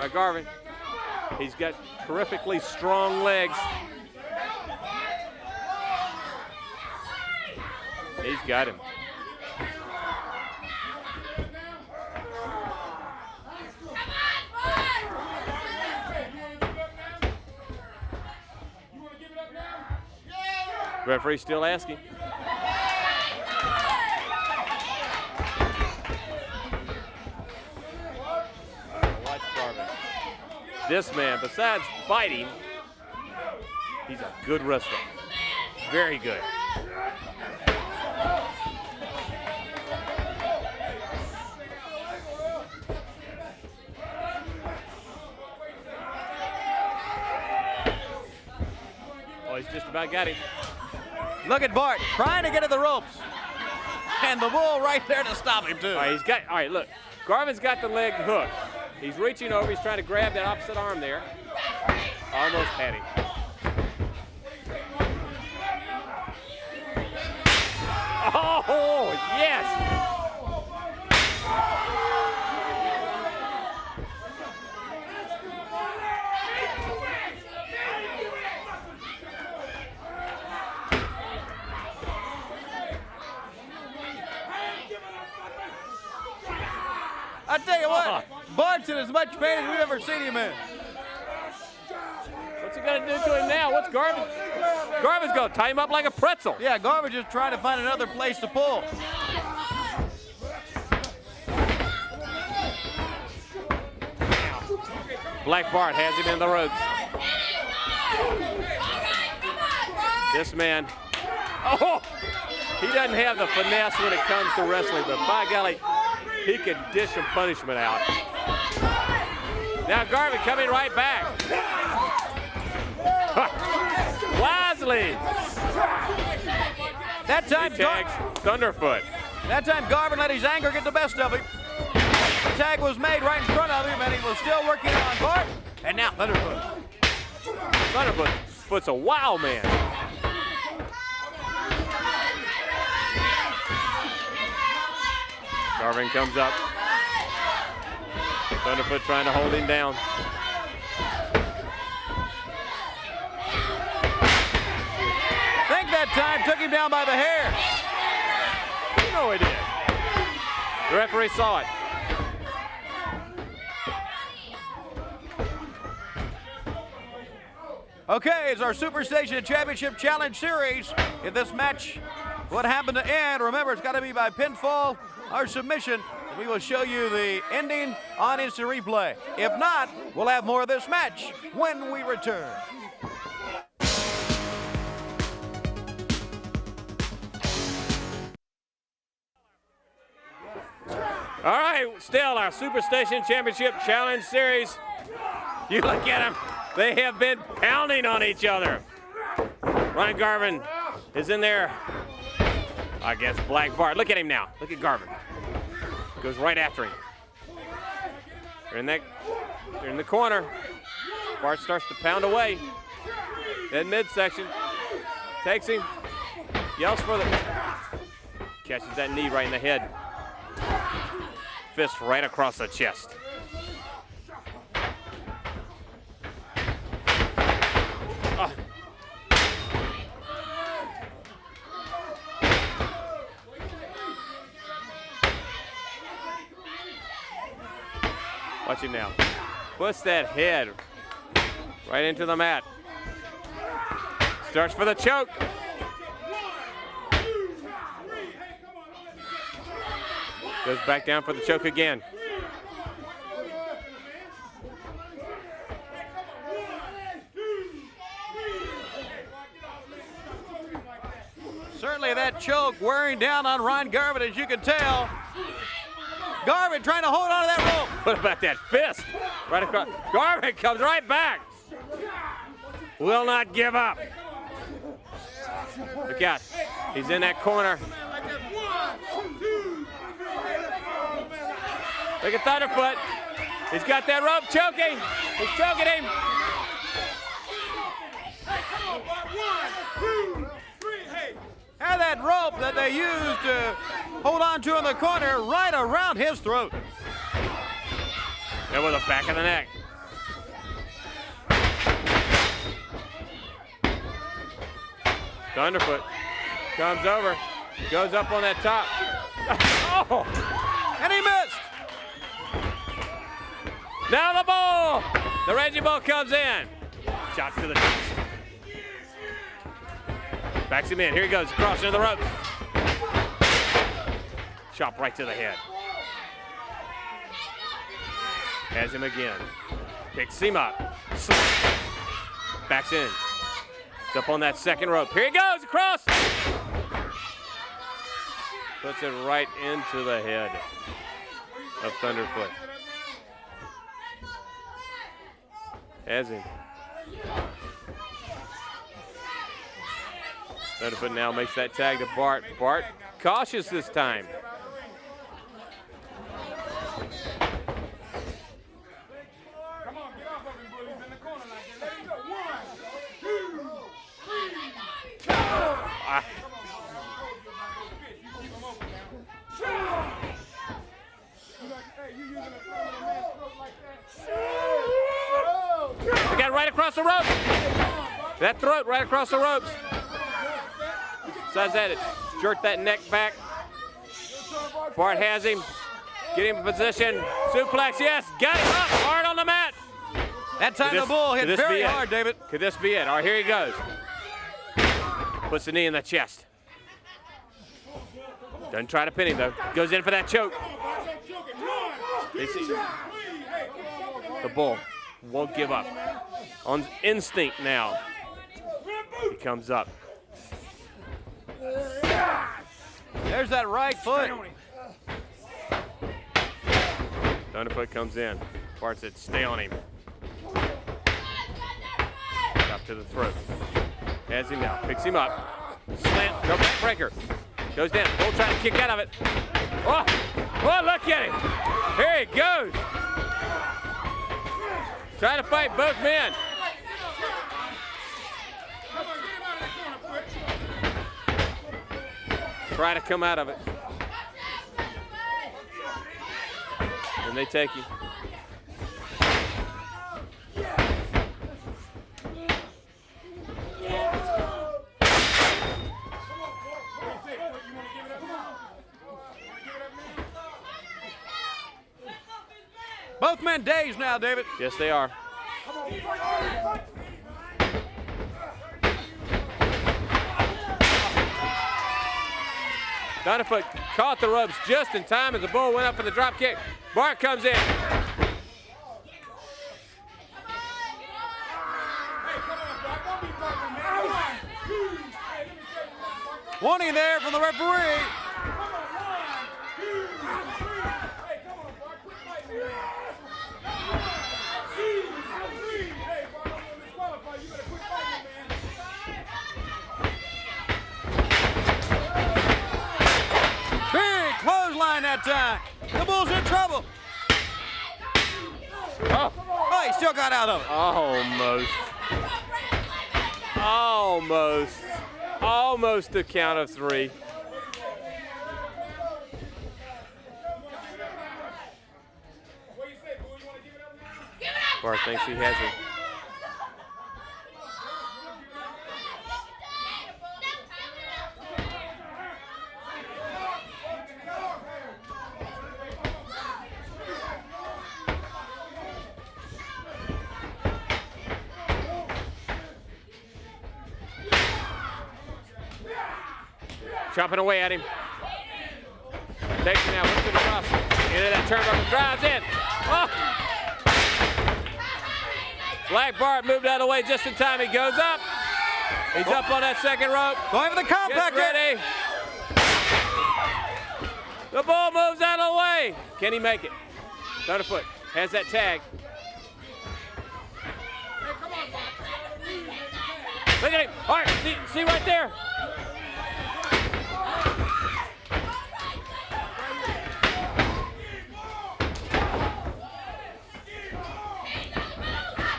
by Garvin. He's got terrifically strong legs. He's got him. Referee still asking. This man, besides fighting, he's a good wrestler. Very good. Oh, he's just about got him. Look at Bart trying to get to the ropes. And the Bull right there to stop him, too. All right, look. Garvin's got the leg hooked. He's reaching over. He's trying to grab that opposite arm there. Almost had him. Oh, yes! I tell you what, Bart's in as much pain as we've ever seen him in. What's he gonna do to him now? What's Garvin? Garvin's gonna tie him up like a pretzel. Yeah, Garvin just trying to find another place to pull. Black Bart has him in the ropes. This man, oh, he doesn't have the finesse when it comes to wrestling, but by golly, he could dish some punishment out. Now Garvin coming right back. Wisely. That time, He tags Thunderfoot. That time Garvin let his anger get the best of him. The tag was made right in front of him, and he was still working on Bart. And now Thunderfoot. Thunderfoot's a wild man. Garvin comes up. Thunderfoot trying to hold him down. Think that time took him down by the hair. You know he did. The referee saw it. Okay, it's our Superstation Championship Challenge Series. In this match, what happened to end? Remember, it's got to be by pinfall or submission. We will show you the ending on instant replay. If not, we'll have more of this match when we return. All right, still our Superstation Championship Challenge Series. You look at them. They have been pounding on each other. Ron Garvin is in there against Black Bart. Look at him now. Look at Garvin. Goes right after him. They're in the corner. Bart starts to pound away. Then midsection. Takes him. Yells for the... Catches that knee right in the head. Fist right across the chest. Watch him now. Puts that head right into the mat. Starts for the choke. Goes back down for the choke again. Certainly that choke wearing down on Ron Garvin, as you can tell. Garvin trying to hold on to that rope. What about that fist? Right across. Garvin comes right back. Will not give up. Look out. He's in that corner. Look at Thunderfoot. He's got that rope choking. He's choking him. And that rope that they used to hold on to in the corner right around his throat. And with the back of the neck. Thunderfoot comes over, goes up on that top. Oh! And he missed. Now the Bull! The Raging Bull comes in. Shot to the chest. Backs him in. Here he goes, crossing the ropes. Chop right to the head. Has him again. Picks him up. Backs in. It's up on that second rope. Here he goes, across. Puts it right into the head of Thunderfoot. Has him. Thunderfoot now makes that tag to Bart. Bart cautious this time. Come on, get off of him, bullies in the corner like that. Let him go. 1, 2, 3, go. Ah. We got right across the rope. That throat right across the ropes. Besides that, it jerked that neck back. Bart has him. Get him in position. Suplex, yes. Got him up. Hard on the mat. That time the Bull hit very be hard, David. Could this be it? All right, here he goes. Puts the knee in the chest. Doesn't try to pin him, though. Goes in for that choke. The Bull won't give up. On instinct now. He comes up. There's that right foot. Thunderfoot comes in. Bart said, stay on him. Up to the throat. Has him now. Picks him up. Slant. No back breaker. Goes down. Bull trying to kick out of it. Oh, oh, look at him. Here he goes. Trying to fight both men. Try to come out of it. And they take him. Both men dazed now, David. Yes, they are. Thunderfoot caught the ropes just in time as the Bull went up for the drop kick. Bart comes in. Warning there from the referee. Big clothesline that time. The Bull's in trouble. Oh, he still got out of it. Almost. Almost. Almost a count of 3. Bart thinks he has it. Chopping away at him. Takes him now, whips it across. Into that turnbuckle, drives in. Oh! Black Bart moved out of the way just in time. He goes up. He's up on that second rope. Going for the compactor. Gets ready. The Bull moves out of the way. Can he make it? Thunderfoot has that tag. Look at him. All right, see right there.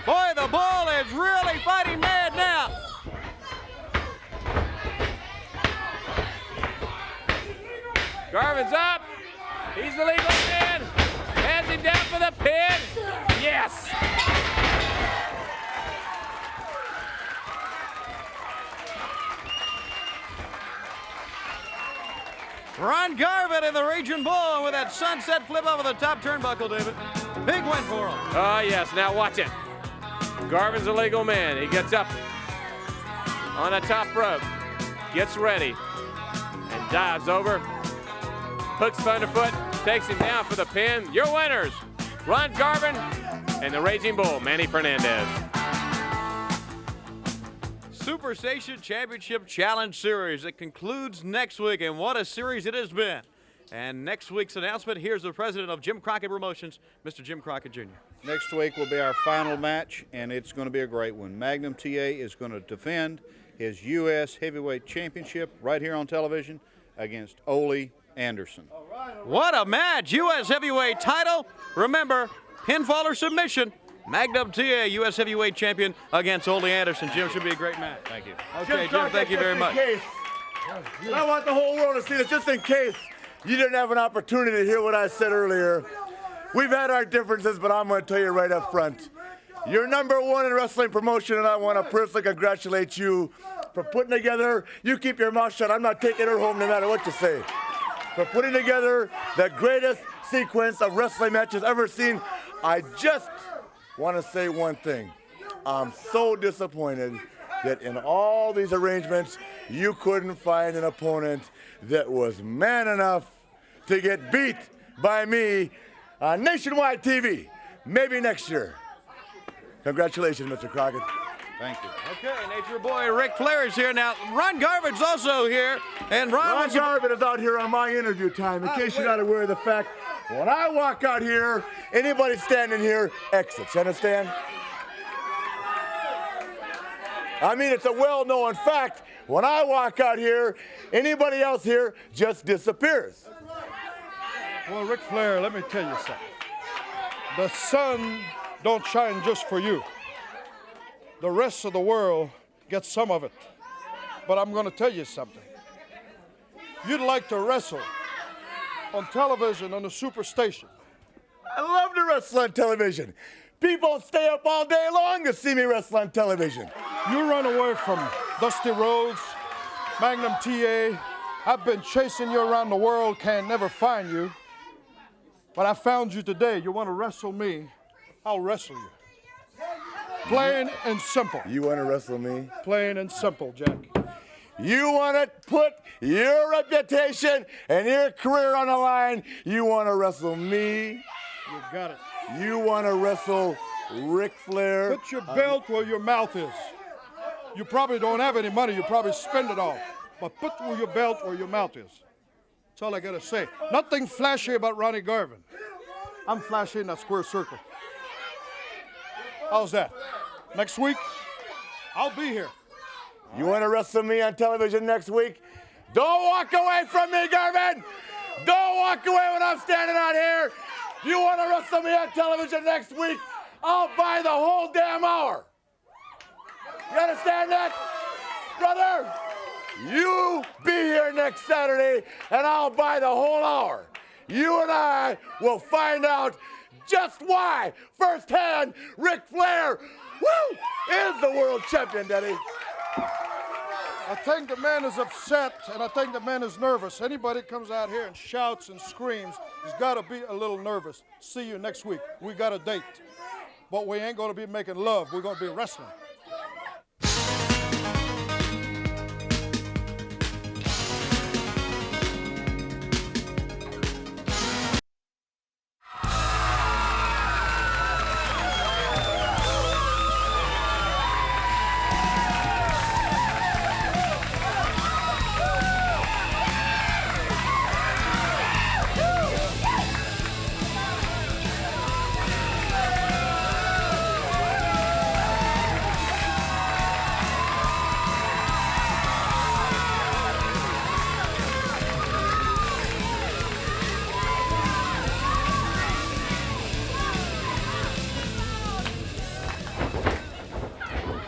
Boy, the Bull is really fighting mad now. Garvin's up. He's the legal man. Hands him down for the pin. Yes. Ron Garvin in the Region Bull with that sunset flip over the top turnbuckle, David. Big win for him. Oh, yes. Now watch it. Garvin's a legal man. He gets up on the top rope, gets ready, and dives over. Hooks Thunderfoot, takes him down for the pin. Your winners, Ron Garvin, and the Raging Bull, Manny Fernandez. Superstation Championship Challenge Series. It concludes next week, and what a series it has been. And next week's announcement, here's the president of Jim Crockett Promotions, Mr. Jim Crockett Jr. Next week will be our final match, and it's going to be a great one. Magnum TA is going to defend his U.S. Heavyweight Championship right here on television against Ole Anderson. What a match! U.S. Heavyweight title. Remember, pinfall or submission. Magnum TA, U.S. Heavyweight Champion against Ole Anderson. Jim, should be a great match. Thank you. Okay, Jim, thank you very much. I want the whole world to see this, just in case you didn't have an opportunity to hear what I said earlier. We've had our differences, but I'm going to tell you right up front. You're #1 in wrestling promotion, and I want to personally congratulate you for putting together, you keep your mouth shut, I'm not taking her home no matter what you say, for putting together the greatest sequence of wrestling matches ever seen. I just want to say one thing. I'm so disappointed that in all these arrangements, you couldn't find an opponent that was man enough to get beat by me on nationwide TV. Maybe next year. Congratulations, Mr. Crockett. Thank you. Okay, Nature Boy Ric Flair is here now. Ron Garvin's also here, and Ron Garvin is out here on my interview time. In case you're not aware of the fact, when I walk out here, anybody standing here exits. You understand? I mean, it's a well-known fact. When I walk out here, anybody else here just disappears. Well, Ric Flair, let me tell you something. The sun don't shine just for you. The rest of the world gets some of it. But I'm going to tell you something. You'd like to wrestle on television on the Superstation. I love to wrestle on television. People stay up all day long to see me wrestle on television. You run away from Dusty Rhodes, Magnum TA. I've been chasing you around the world, can never find you. But I found you today. You want to wrestle me, I'll wrestle you. Plain and simple. You want to wrestle me? Plain and simple, Jack. You want to put your reputation and your career on the line. You want to wrestle me? You got it. You want to wrestle Ric Flair? Put your belt where your mouth is. You probably don't have any money. You probably spend it all. But put your belt where your mouth is. That's all I got to say. Nothing flashy about Ronnie Garvin. I'm flashy in that square circle. How's that? Next week, I'll be here. You want to wrestle me on television next week? Don't walk away from me, Garvin! Don't walk away when I'm standing out here! You want to wrestle me on television next week? I'll buy the whole damn hour! You understand that? Brother, you be here next Saturday and I'll buy the whole hour. You and I will find out just why, firsthand, Ric Flair, is the world champion, Daddy. I think the man is upset, and I think the man is nervous. Anybody comes out here and shouts and screams, he's got to be a little nervous. See you next week. We got a date. But we ain't going to be making love. We're going to be wrestling.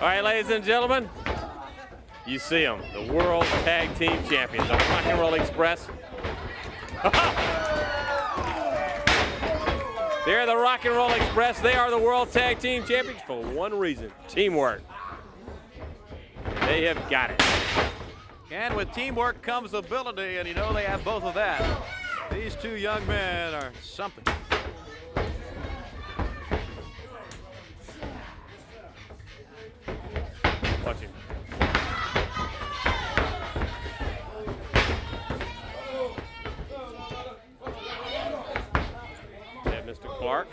All right, ladies and gentlemen, you see them, the World Tag Team Champions, the Rock and Roll Express. They're the Rock and Roll Express. They are the World Tag Team Champions for one reason, teamwork. They have got it. And with teamwork comes ability, and you know they have both of that. These two young men are something. Watch him. They have Mr. Clark.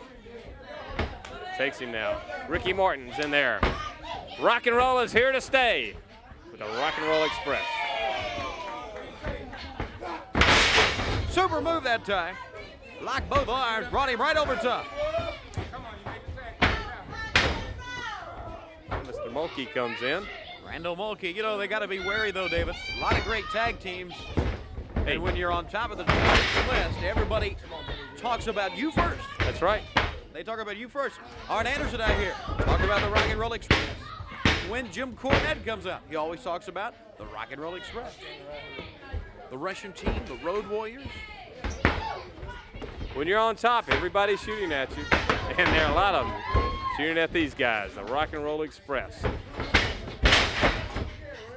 Takes him now. Ricky Morton's in there. Rock and roll is here to stay with the Rock and Roll Express. Super move that time. Locked both arms, brought him right over top. Mr. Mulkey comes in. Randall Mulkey, you know, they got to be wary though, David. A lot of great tag teams. And when you're on top of the list, everybody talks about you first. That's right. They talk about you first. Arn Anderson out here, talk about the Rock and Roll Express. When Jim Cornette comes out, he always talks about the Rock and Roll Express. The Russian team, the Road Warriors. When you're on top, everybody's shooting at you. And there are a lot of them shooting at these guys, the Rock and Roll Express.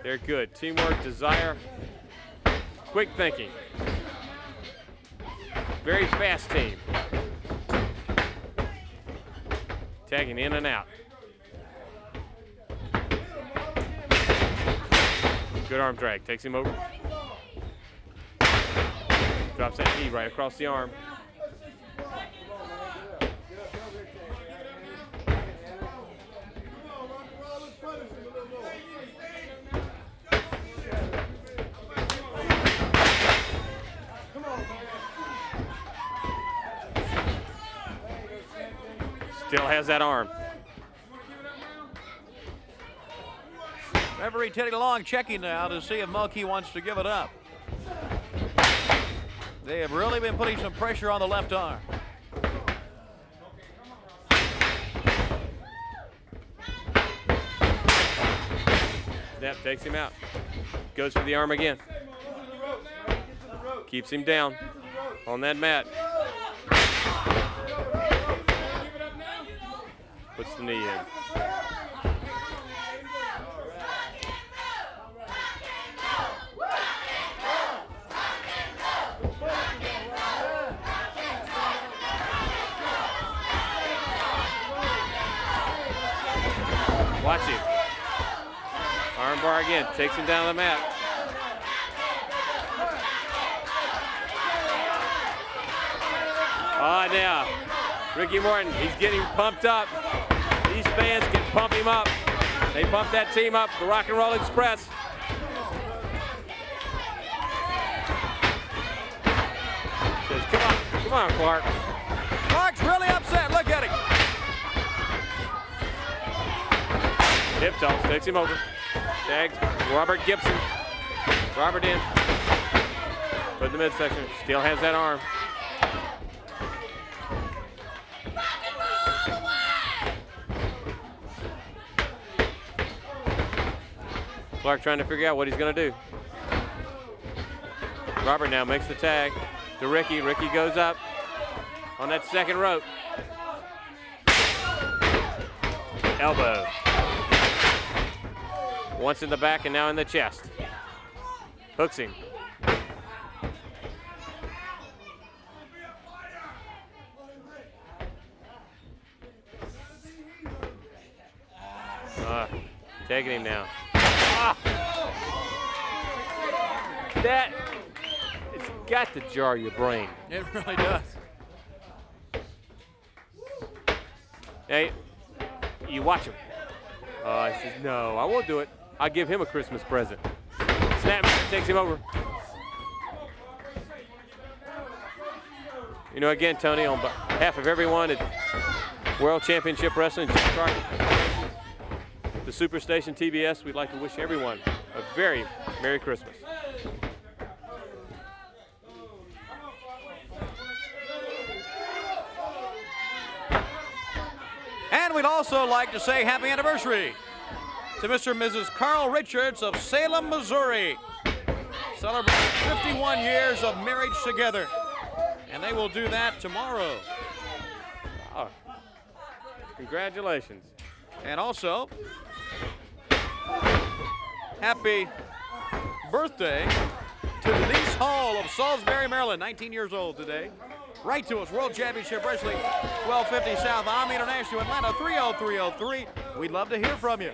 They're good. Teamwork, desire, quick thinking. Very fast team. Tagging in and out. Good arm drag. Takes him over. Drops that knee right across the arm. Still has that arm. Referee Teddy Long checking now to see if Mulkey wants to give it up. They have really been putting some pressure on the left arm. Snap takes him out. Goes for the arm again. Keeps him down on that mat. Puts the knee in. Watch him. Arm bar again. Takes him down the mat. Now, Ricky Morton, he's getting pumped up. These fans can pump him up. They pump that team up, the Rock and Roll Express. Says, come on, Clark. Clark's really upset. Look at him. Hip toss, takes him over. Tags Robert Gibson. Robert in. Put in the midsection. Still has that arm. Clark trying to figure out what he's going to do. Robert now makes the tag to Ricky. Ricky goes up on that second rope. Elbow. Once in the back and now in the chest. Hooks him. Taking him now. That, it's got to jar your brain. It really does. Hey, you watch him. He says, no, I won't do it. I'll give him a Christmas present. Snap takes him over. You know, again, Tony, on behalf of everyone at World Championship Wrestling, the Superstation TBS, we'd like to wish everyone a very Merry Christmas. And we'd also like to say happy anniversary to Mr. and Mrs. Carl Richards of Salem, Missouri. Celebrating 51 years of marriage together. And they will do that tomorrow. Oh, congratulations. And also, happy birthday to Denise Hall of Salisbury, Maryland, 19 years old today. Write to us, World Championship Wrestling, 1250 South Army International, Atlanta, 30303. We'd love to hear from you.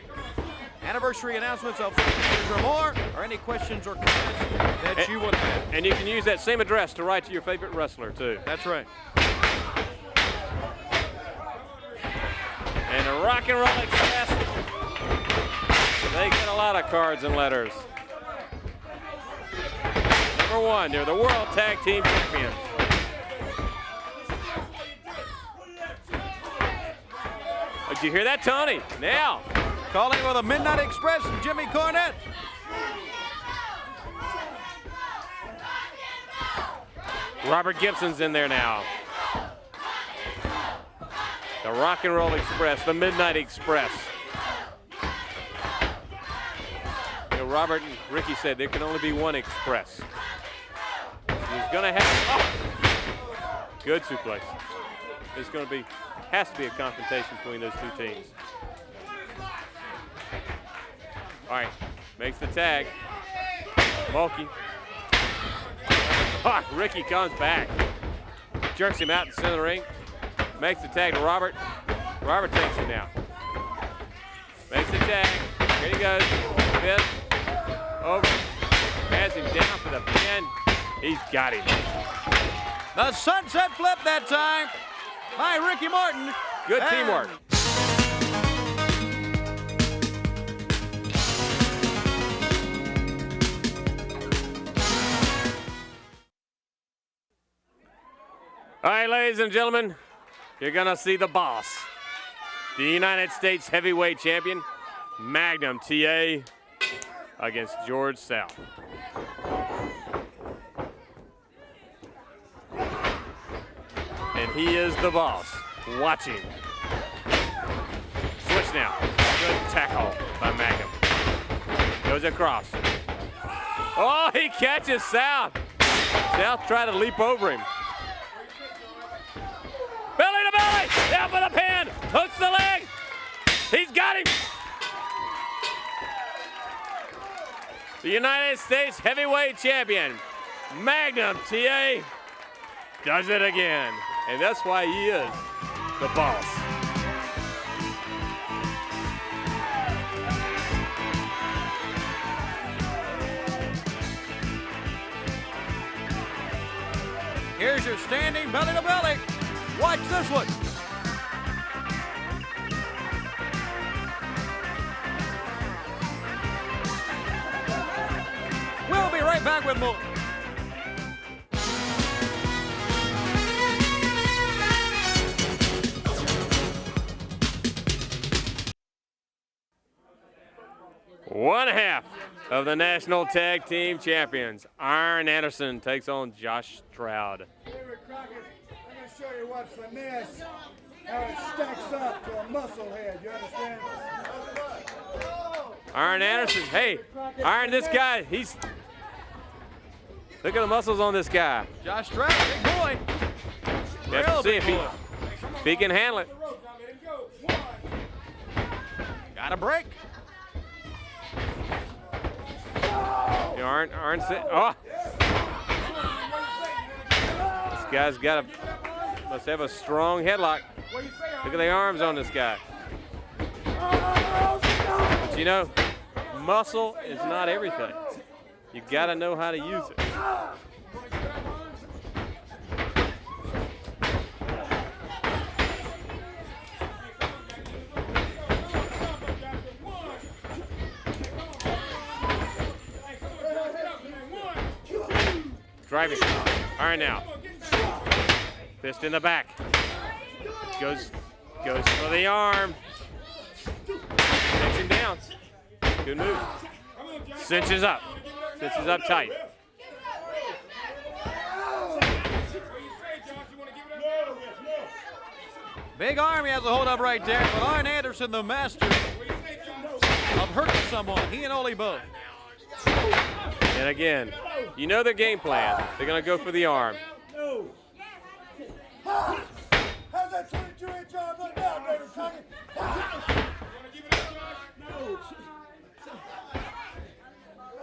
Anniversary announcements of 50 years or more, or any questions or comments that you would have. And you can use that same address to write to your favorite wrestler, too. That's right. And the Rock and Roll Express, they get a lot of cards and letters. Number 1, they're the World Tag Team Champions. Did you hear that, Tony? Now. Calling with a Midnight Express, Jimmy Cornette. Robert Gibson's in there now. The Rock and Roll Express, the Midnight Express. You know, Robert and Ricky said there can only be one Express. He's gonna have, good suplex. There's gonna be, has to be a confrontation between those two teams. All right, makes the tag. Mulkey. Ricky comes back. Jerks him out in the center of the ring. Makes the tag to Robert. Robert takes him now. Makes the tag. Here he goes. Fist. Over. Has him down for the pin. He's got him. The sunset flip that time by Ricky Morton. Good teamwork. All right, ladies and gentlemen, you're gonna see the boss, the United States Heavyweight Champion, Magnum TA, against George South. And he is the boss. Watch him. Switch now. Good tackle by Magnum. Goes across. Oh, he catches South. South tried to leap over him. Belly to belly, down for the pin, hooks the leg. He's got him. The United States Heavyweight Champion, Magnum TA, does it again. And that's why he is the boss. Here's your standing belly to belly. Watch this one. We'll be right back with more. One half of the National Tag Team Champions, Arn Anderson takes on Josh Stroud. David Crockett, I'm going to show you what finesse, how it stacks up to a muscle head. You understand? Arn Anderson, hey, Arn, this guy, he's, look at the muscles on this guy. Josh Stroud, big boy. You have to see if he can handle it. Got a break. You know, Arn said, oh. This guy's got must have a strong headlock. Look at the arms on this guy. But you know, muscle is not everything. You gotta know how to use it. Driving. All right now. Fist in the back. Goes for the arm. Takes him down. Good move. Cinches up. Cinches up tight. Big arm, he has a hold up right there, but Arn Anderson, the master of hurting someone. He and Ole both. And again, you know their game plan. They're going to go for the arm. How's that 22-inch arm look now, David Crockett?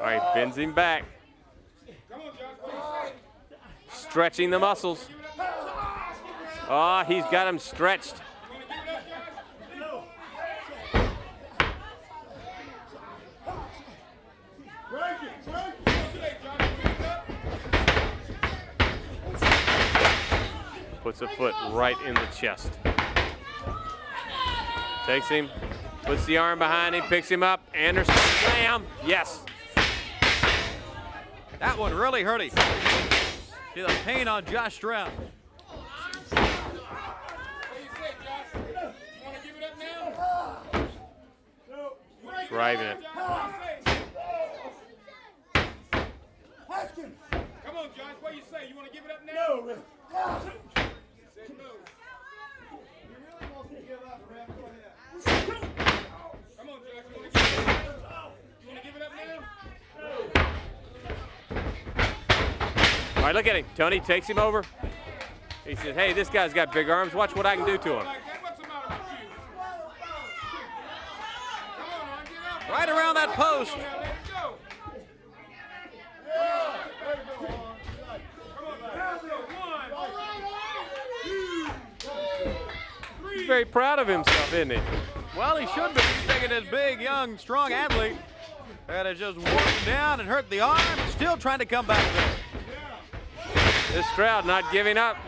All right, bends him back. Stretching the muscles. Oh, he's got him stretched. Puts a foot right in the chest. Takes him, puts the arm behind him, picks him up. Anderson, slam. Yes. That one really hurt him. See the pain on Josh Stroud. Driving it. Come on, Josh. What do you say? You want to give it up now? No. Said no. You really want to give up, Ref? Go ahead. Come on, Josh. You want to give it up? You want to give it up now? All right, look at him. Tony takes him over. He says, hey, this guy's got big arms. Watch what I can do to him. Right around that post. He's very proud of himself, isn't he? Well, he should be. He's taking this big, young, strong athlete that has just worn him down and hurt the arm, still trying to come back there. This Stroud not giving up.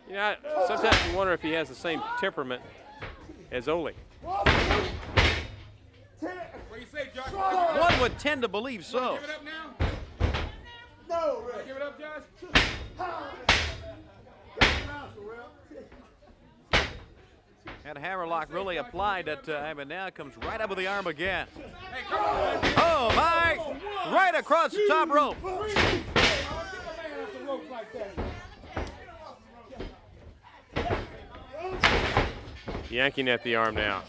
You know, sometimes you wonder if he has the same temperament as Ole. What do you say, Josh? One would tend to believe so. Give it up now? No, Ref. Give it up, Josh? That hammerlock really applied that time, and now comes right up with the arm again. Oh, my! Right across the top rope. Yanking at the arm now.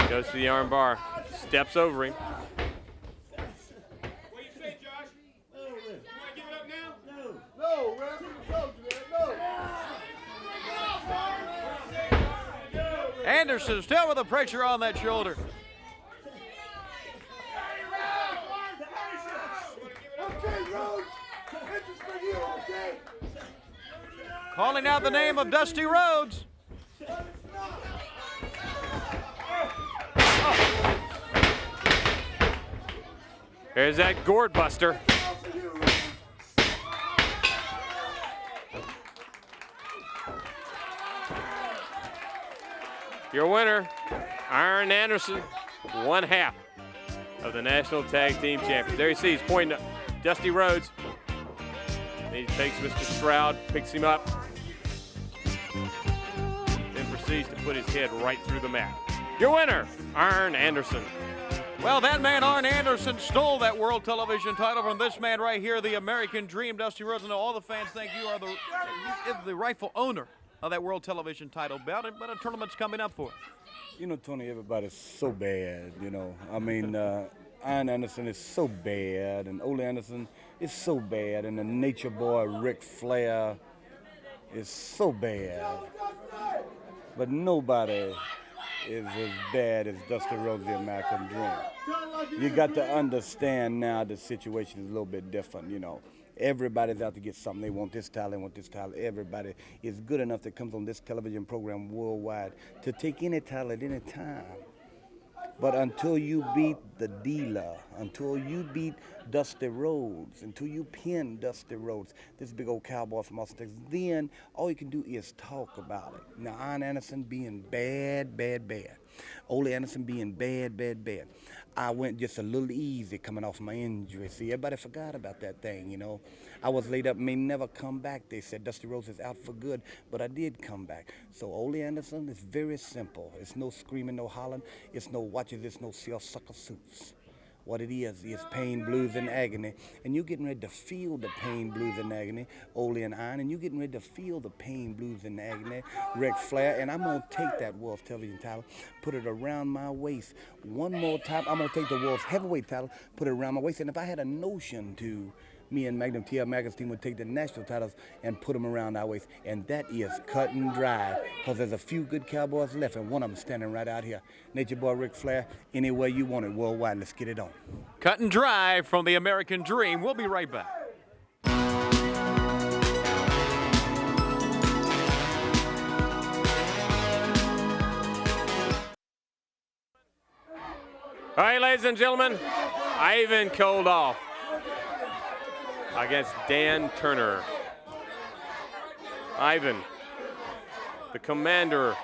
Goes to the arm bar. Steps over him. What do you say, Josh? You want to give it up now? No, Ref. No. Anderson still with the pressure on that shoulder. Okay, Rhodes. This is for you, okay? Calling out the name of Dusty Rhodes. There's that gourd buster. Your winner, Arn Anderson, 1/2 of the National Tag Team Champions. There you see, he's pointing to Dusty Rhodes. And he takes Mr. Stroud, picks him up, then proceeds to put his head right through the mat. Your winner, Arn Anderson. Well, that man, Arn Anderson, stole that World Television title from this man right here, the American Dream, Dusty Rhodes. And all the fans think you are the rightful owner of that World Television title belt, but a tournament's coming up for it. You know, Tony, everybody's so bad, you know. I mean, Arn Anderson is so bad, and Ole Anderson is so bad, and the Nature Boy Ric Flair is so bad. But nobody is as bad as Dusty Rhodes, the American Dream. You got to understand now the situation is a little bit different, you know. Everybody's out to get something. They want this title, they want this title. Everybody is good enough that comes on this television program worldwide to take any title at any time. But until you beat the dealer, until you beat Dusty Rhodes, until you pin Dusty Rhodes, this big old cowboy from Austin, Texas, then all you can do is talk about it. Now, Arn Anderson being bad, bad, bad. Ole Anderson being bad, bad, bad. I went just a little easy coming off my injury. See, everybody forgot about that thing, you know. I was laid up, may never come back. They said Dusty Rhodes is out for good, but I did come back. So Ole Anderson is very simple. It's no screaming, no hollering. It's no watches, it's no sucker suits. What it is pain, blues, and agony. And you're getting ready to feel the pain, blues, and agony, Ole and Arn, and you're getting ready to feel the pain, blues, and agony, Ric Flair, and I'm going to take that World Television title, put it around my waist. One more time, I'm going to take the World's Heavyweight title, put it around my waist, and if I had a notion to, me and Magnum T.A. America's team would take the national titles and put them around our waist, and that is cut and dry, because there's a few good cowboys left, and one of them standing right out here. Nature Boy Ric Flair, any way you want it worldwide, let's get it on. Cut and dry from the American Dream. We'll be right back. All right, ladies and gentlemen, Ivan Koloff against Dan Turner. Ivan, the commander.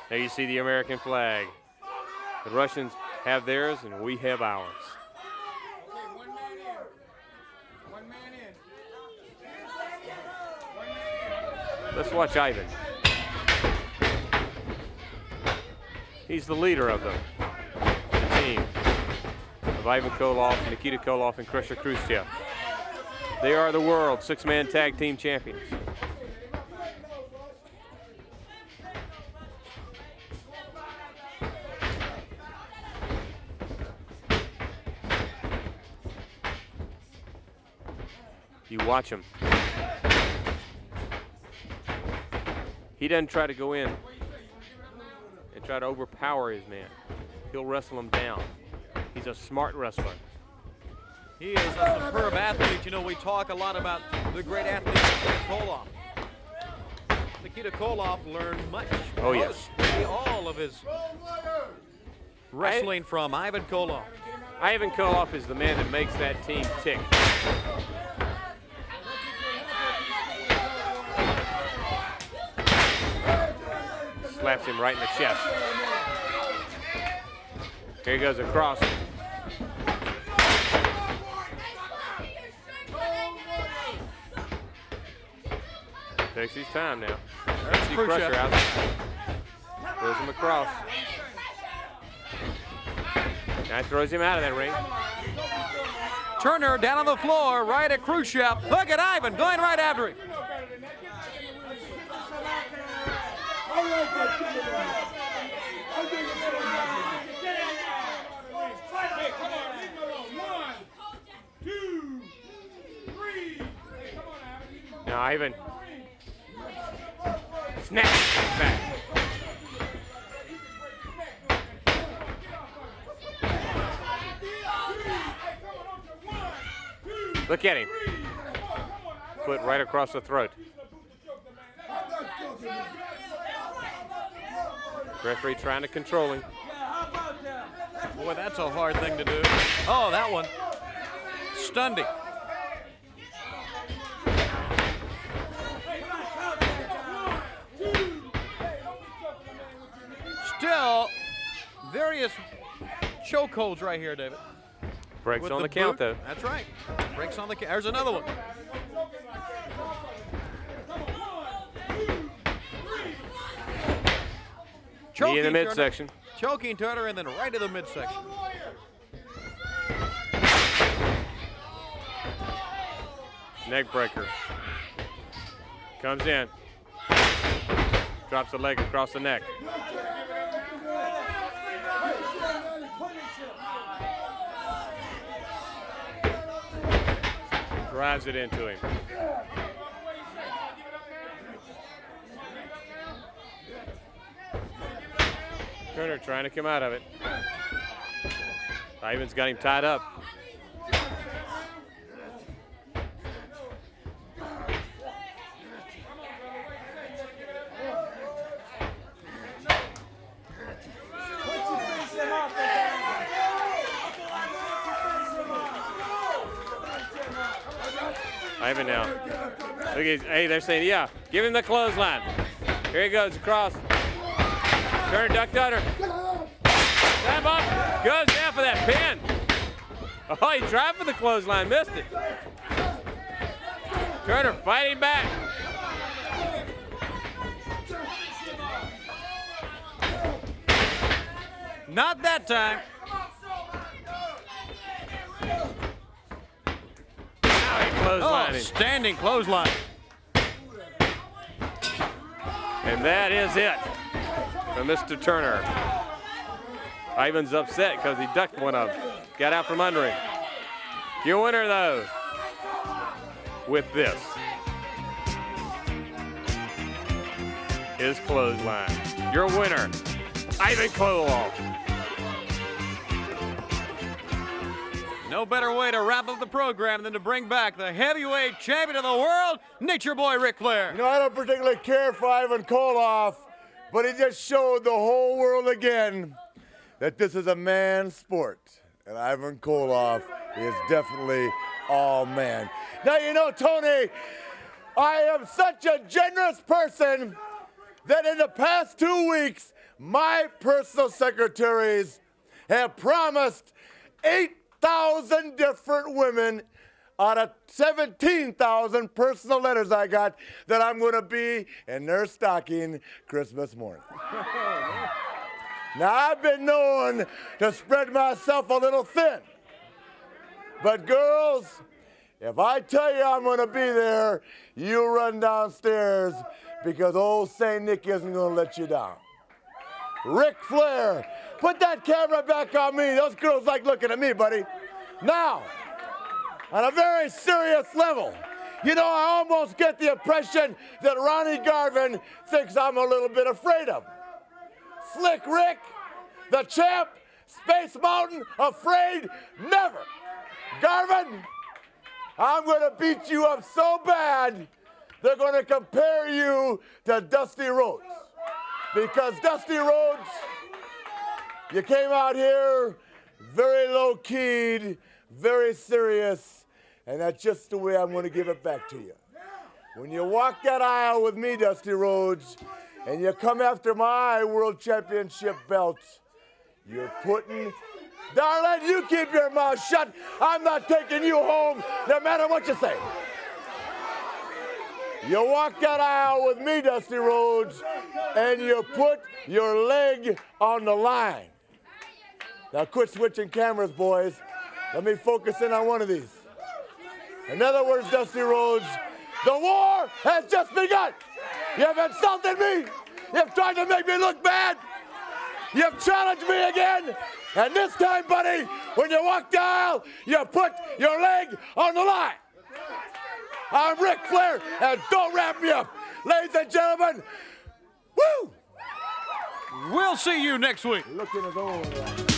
There you see the American flag. The Russians have theirs and we have ours. Let's watch Ivan. He's the leader of the team of Ivan Koloff, Nikita Koloff, and Crusher Khrushchev. They are the world six-man tag team champions. You watch him. He doesn't try to go in and try to overpower his man. He'll wrestle him down. He's a smart wrestler. He is a superb athlete. You know, we talk a lot about the great athlete Nikita Koloff. Nikita Koloff learned much, Oh, yes. mostly all of his wrestling from Ivan Koloff. Ivan Koloff is the man that makes that team tick. Slaps him right in the chest. Here he goes across. Takes his time now. There's See Crusher Khrushchev. out. Throws him across. Now throws him out of that ring. Turner down on the floor, right at Khrushchev. Look at Ivan going right after him. Now Ivan. Snap back. Look at him. Foot right across the throat. Referee trying to control him. Boy, that's a hard thing to do. Oh, that one. Stunned him. Still, various chokeholds right here, David. Breaks With on the boot. count, though. That's right. Breaks on the count. There's another one. Knee in the Turner. midsection. Choking Turner and then right to the midsection. Neck breaker. Comes in. Drops the leg across the neck. Drives it into him. Turner trying to come out of it. Ivan's got him tied up. Ivan now. Look at, hey, they're saying, yeah, give him the clothesline. Here he goes across. Turner ducked under. Stand up. Goes down for that pin. Oh, he tried for the clothesline, missed it. Turner fighting back. Not that time. Clothesline. Oh, standing clothesline. And that is it for Mr. Turner. Ivan's upset because he ducked one of them. Got out from under him. Your winner, though, with this, is clothesline. Your winner, Ivan Koloff. No better way to wrap up the program than to bring back the heavyweight champion of the world, Nature Boy Ric Flair. You know, I don't particularly care for Ivan Koloff, but he just showed the whole world again that this is a man's sport. and Ivan Koloff is definitely all man. Now, you know, Tony, I am such a generous person that in the past 2 weeks, my personal secretaries have promised 8,000 different women out of 17,000 personal letters I got that I'm going to be in their stocking Christmas morning. Now, I've been known to spread myself a little thin. But girls, if I tell you I'm going to be there, you run downstairs because old St. Nick isn't going to let you down. Ric Flair, put that camera back on me. Those girls like looking at me, buddy. Now, on a very serious level, you know, I almost get the impression that Ronnie Garvin thinks I'm a little bit afraid of him. Slick Rick, the champ, Space Mountain, afraid, never. Garvin, I'm going to beat you up so bad, they're going to compare you to Dusty Rhodes. Because Dusty Rhodes, you came out here very low-keyed, very serious, and that's just the way I'm going to give it back to you. When you walk that aisle with me, Dusty Rhodes, and you come after my World Championship belt, you're putting... Darling, you keep your mouth shut. I'm not taking you home, no matter what you say. You walk that aisle with me, Dusty Rhodes, and you put your leg on the line. Now quit switching cameras, boys. Let me focus in on one of these. In other words, Dusty Rhodes, the war has just begun. You have insulted me. You've tried to make me look bad. You've challenged me again. And this time, buddy, when you walk the aisle, you put your leg on the line. I'm Ric Flair, and don't wrap me up. Ladies and gentlemen, woo! We'll see you next week. Looking at all.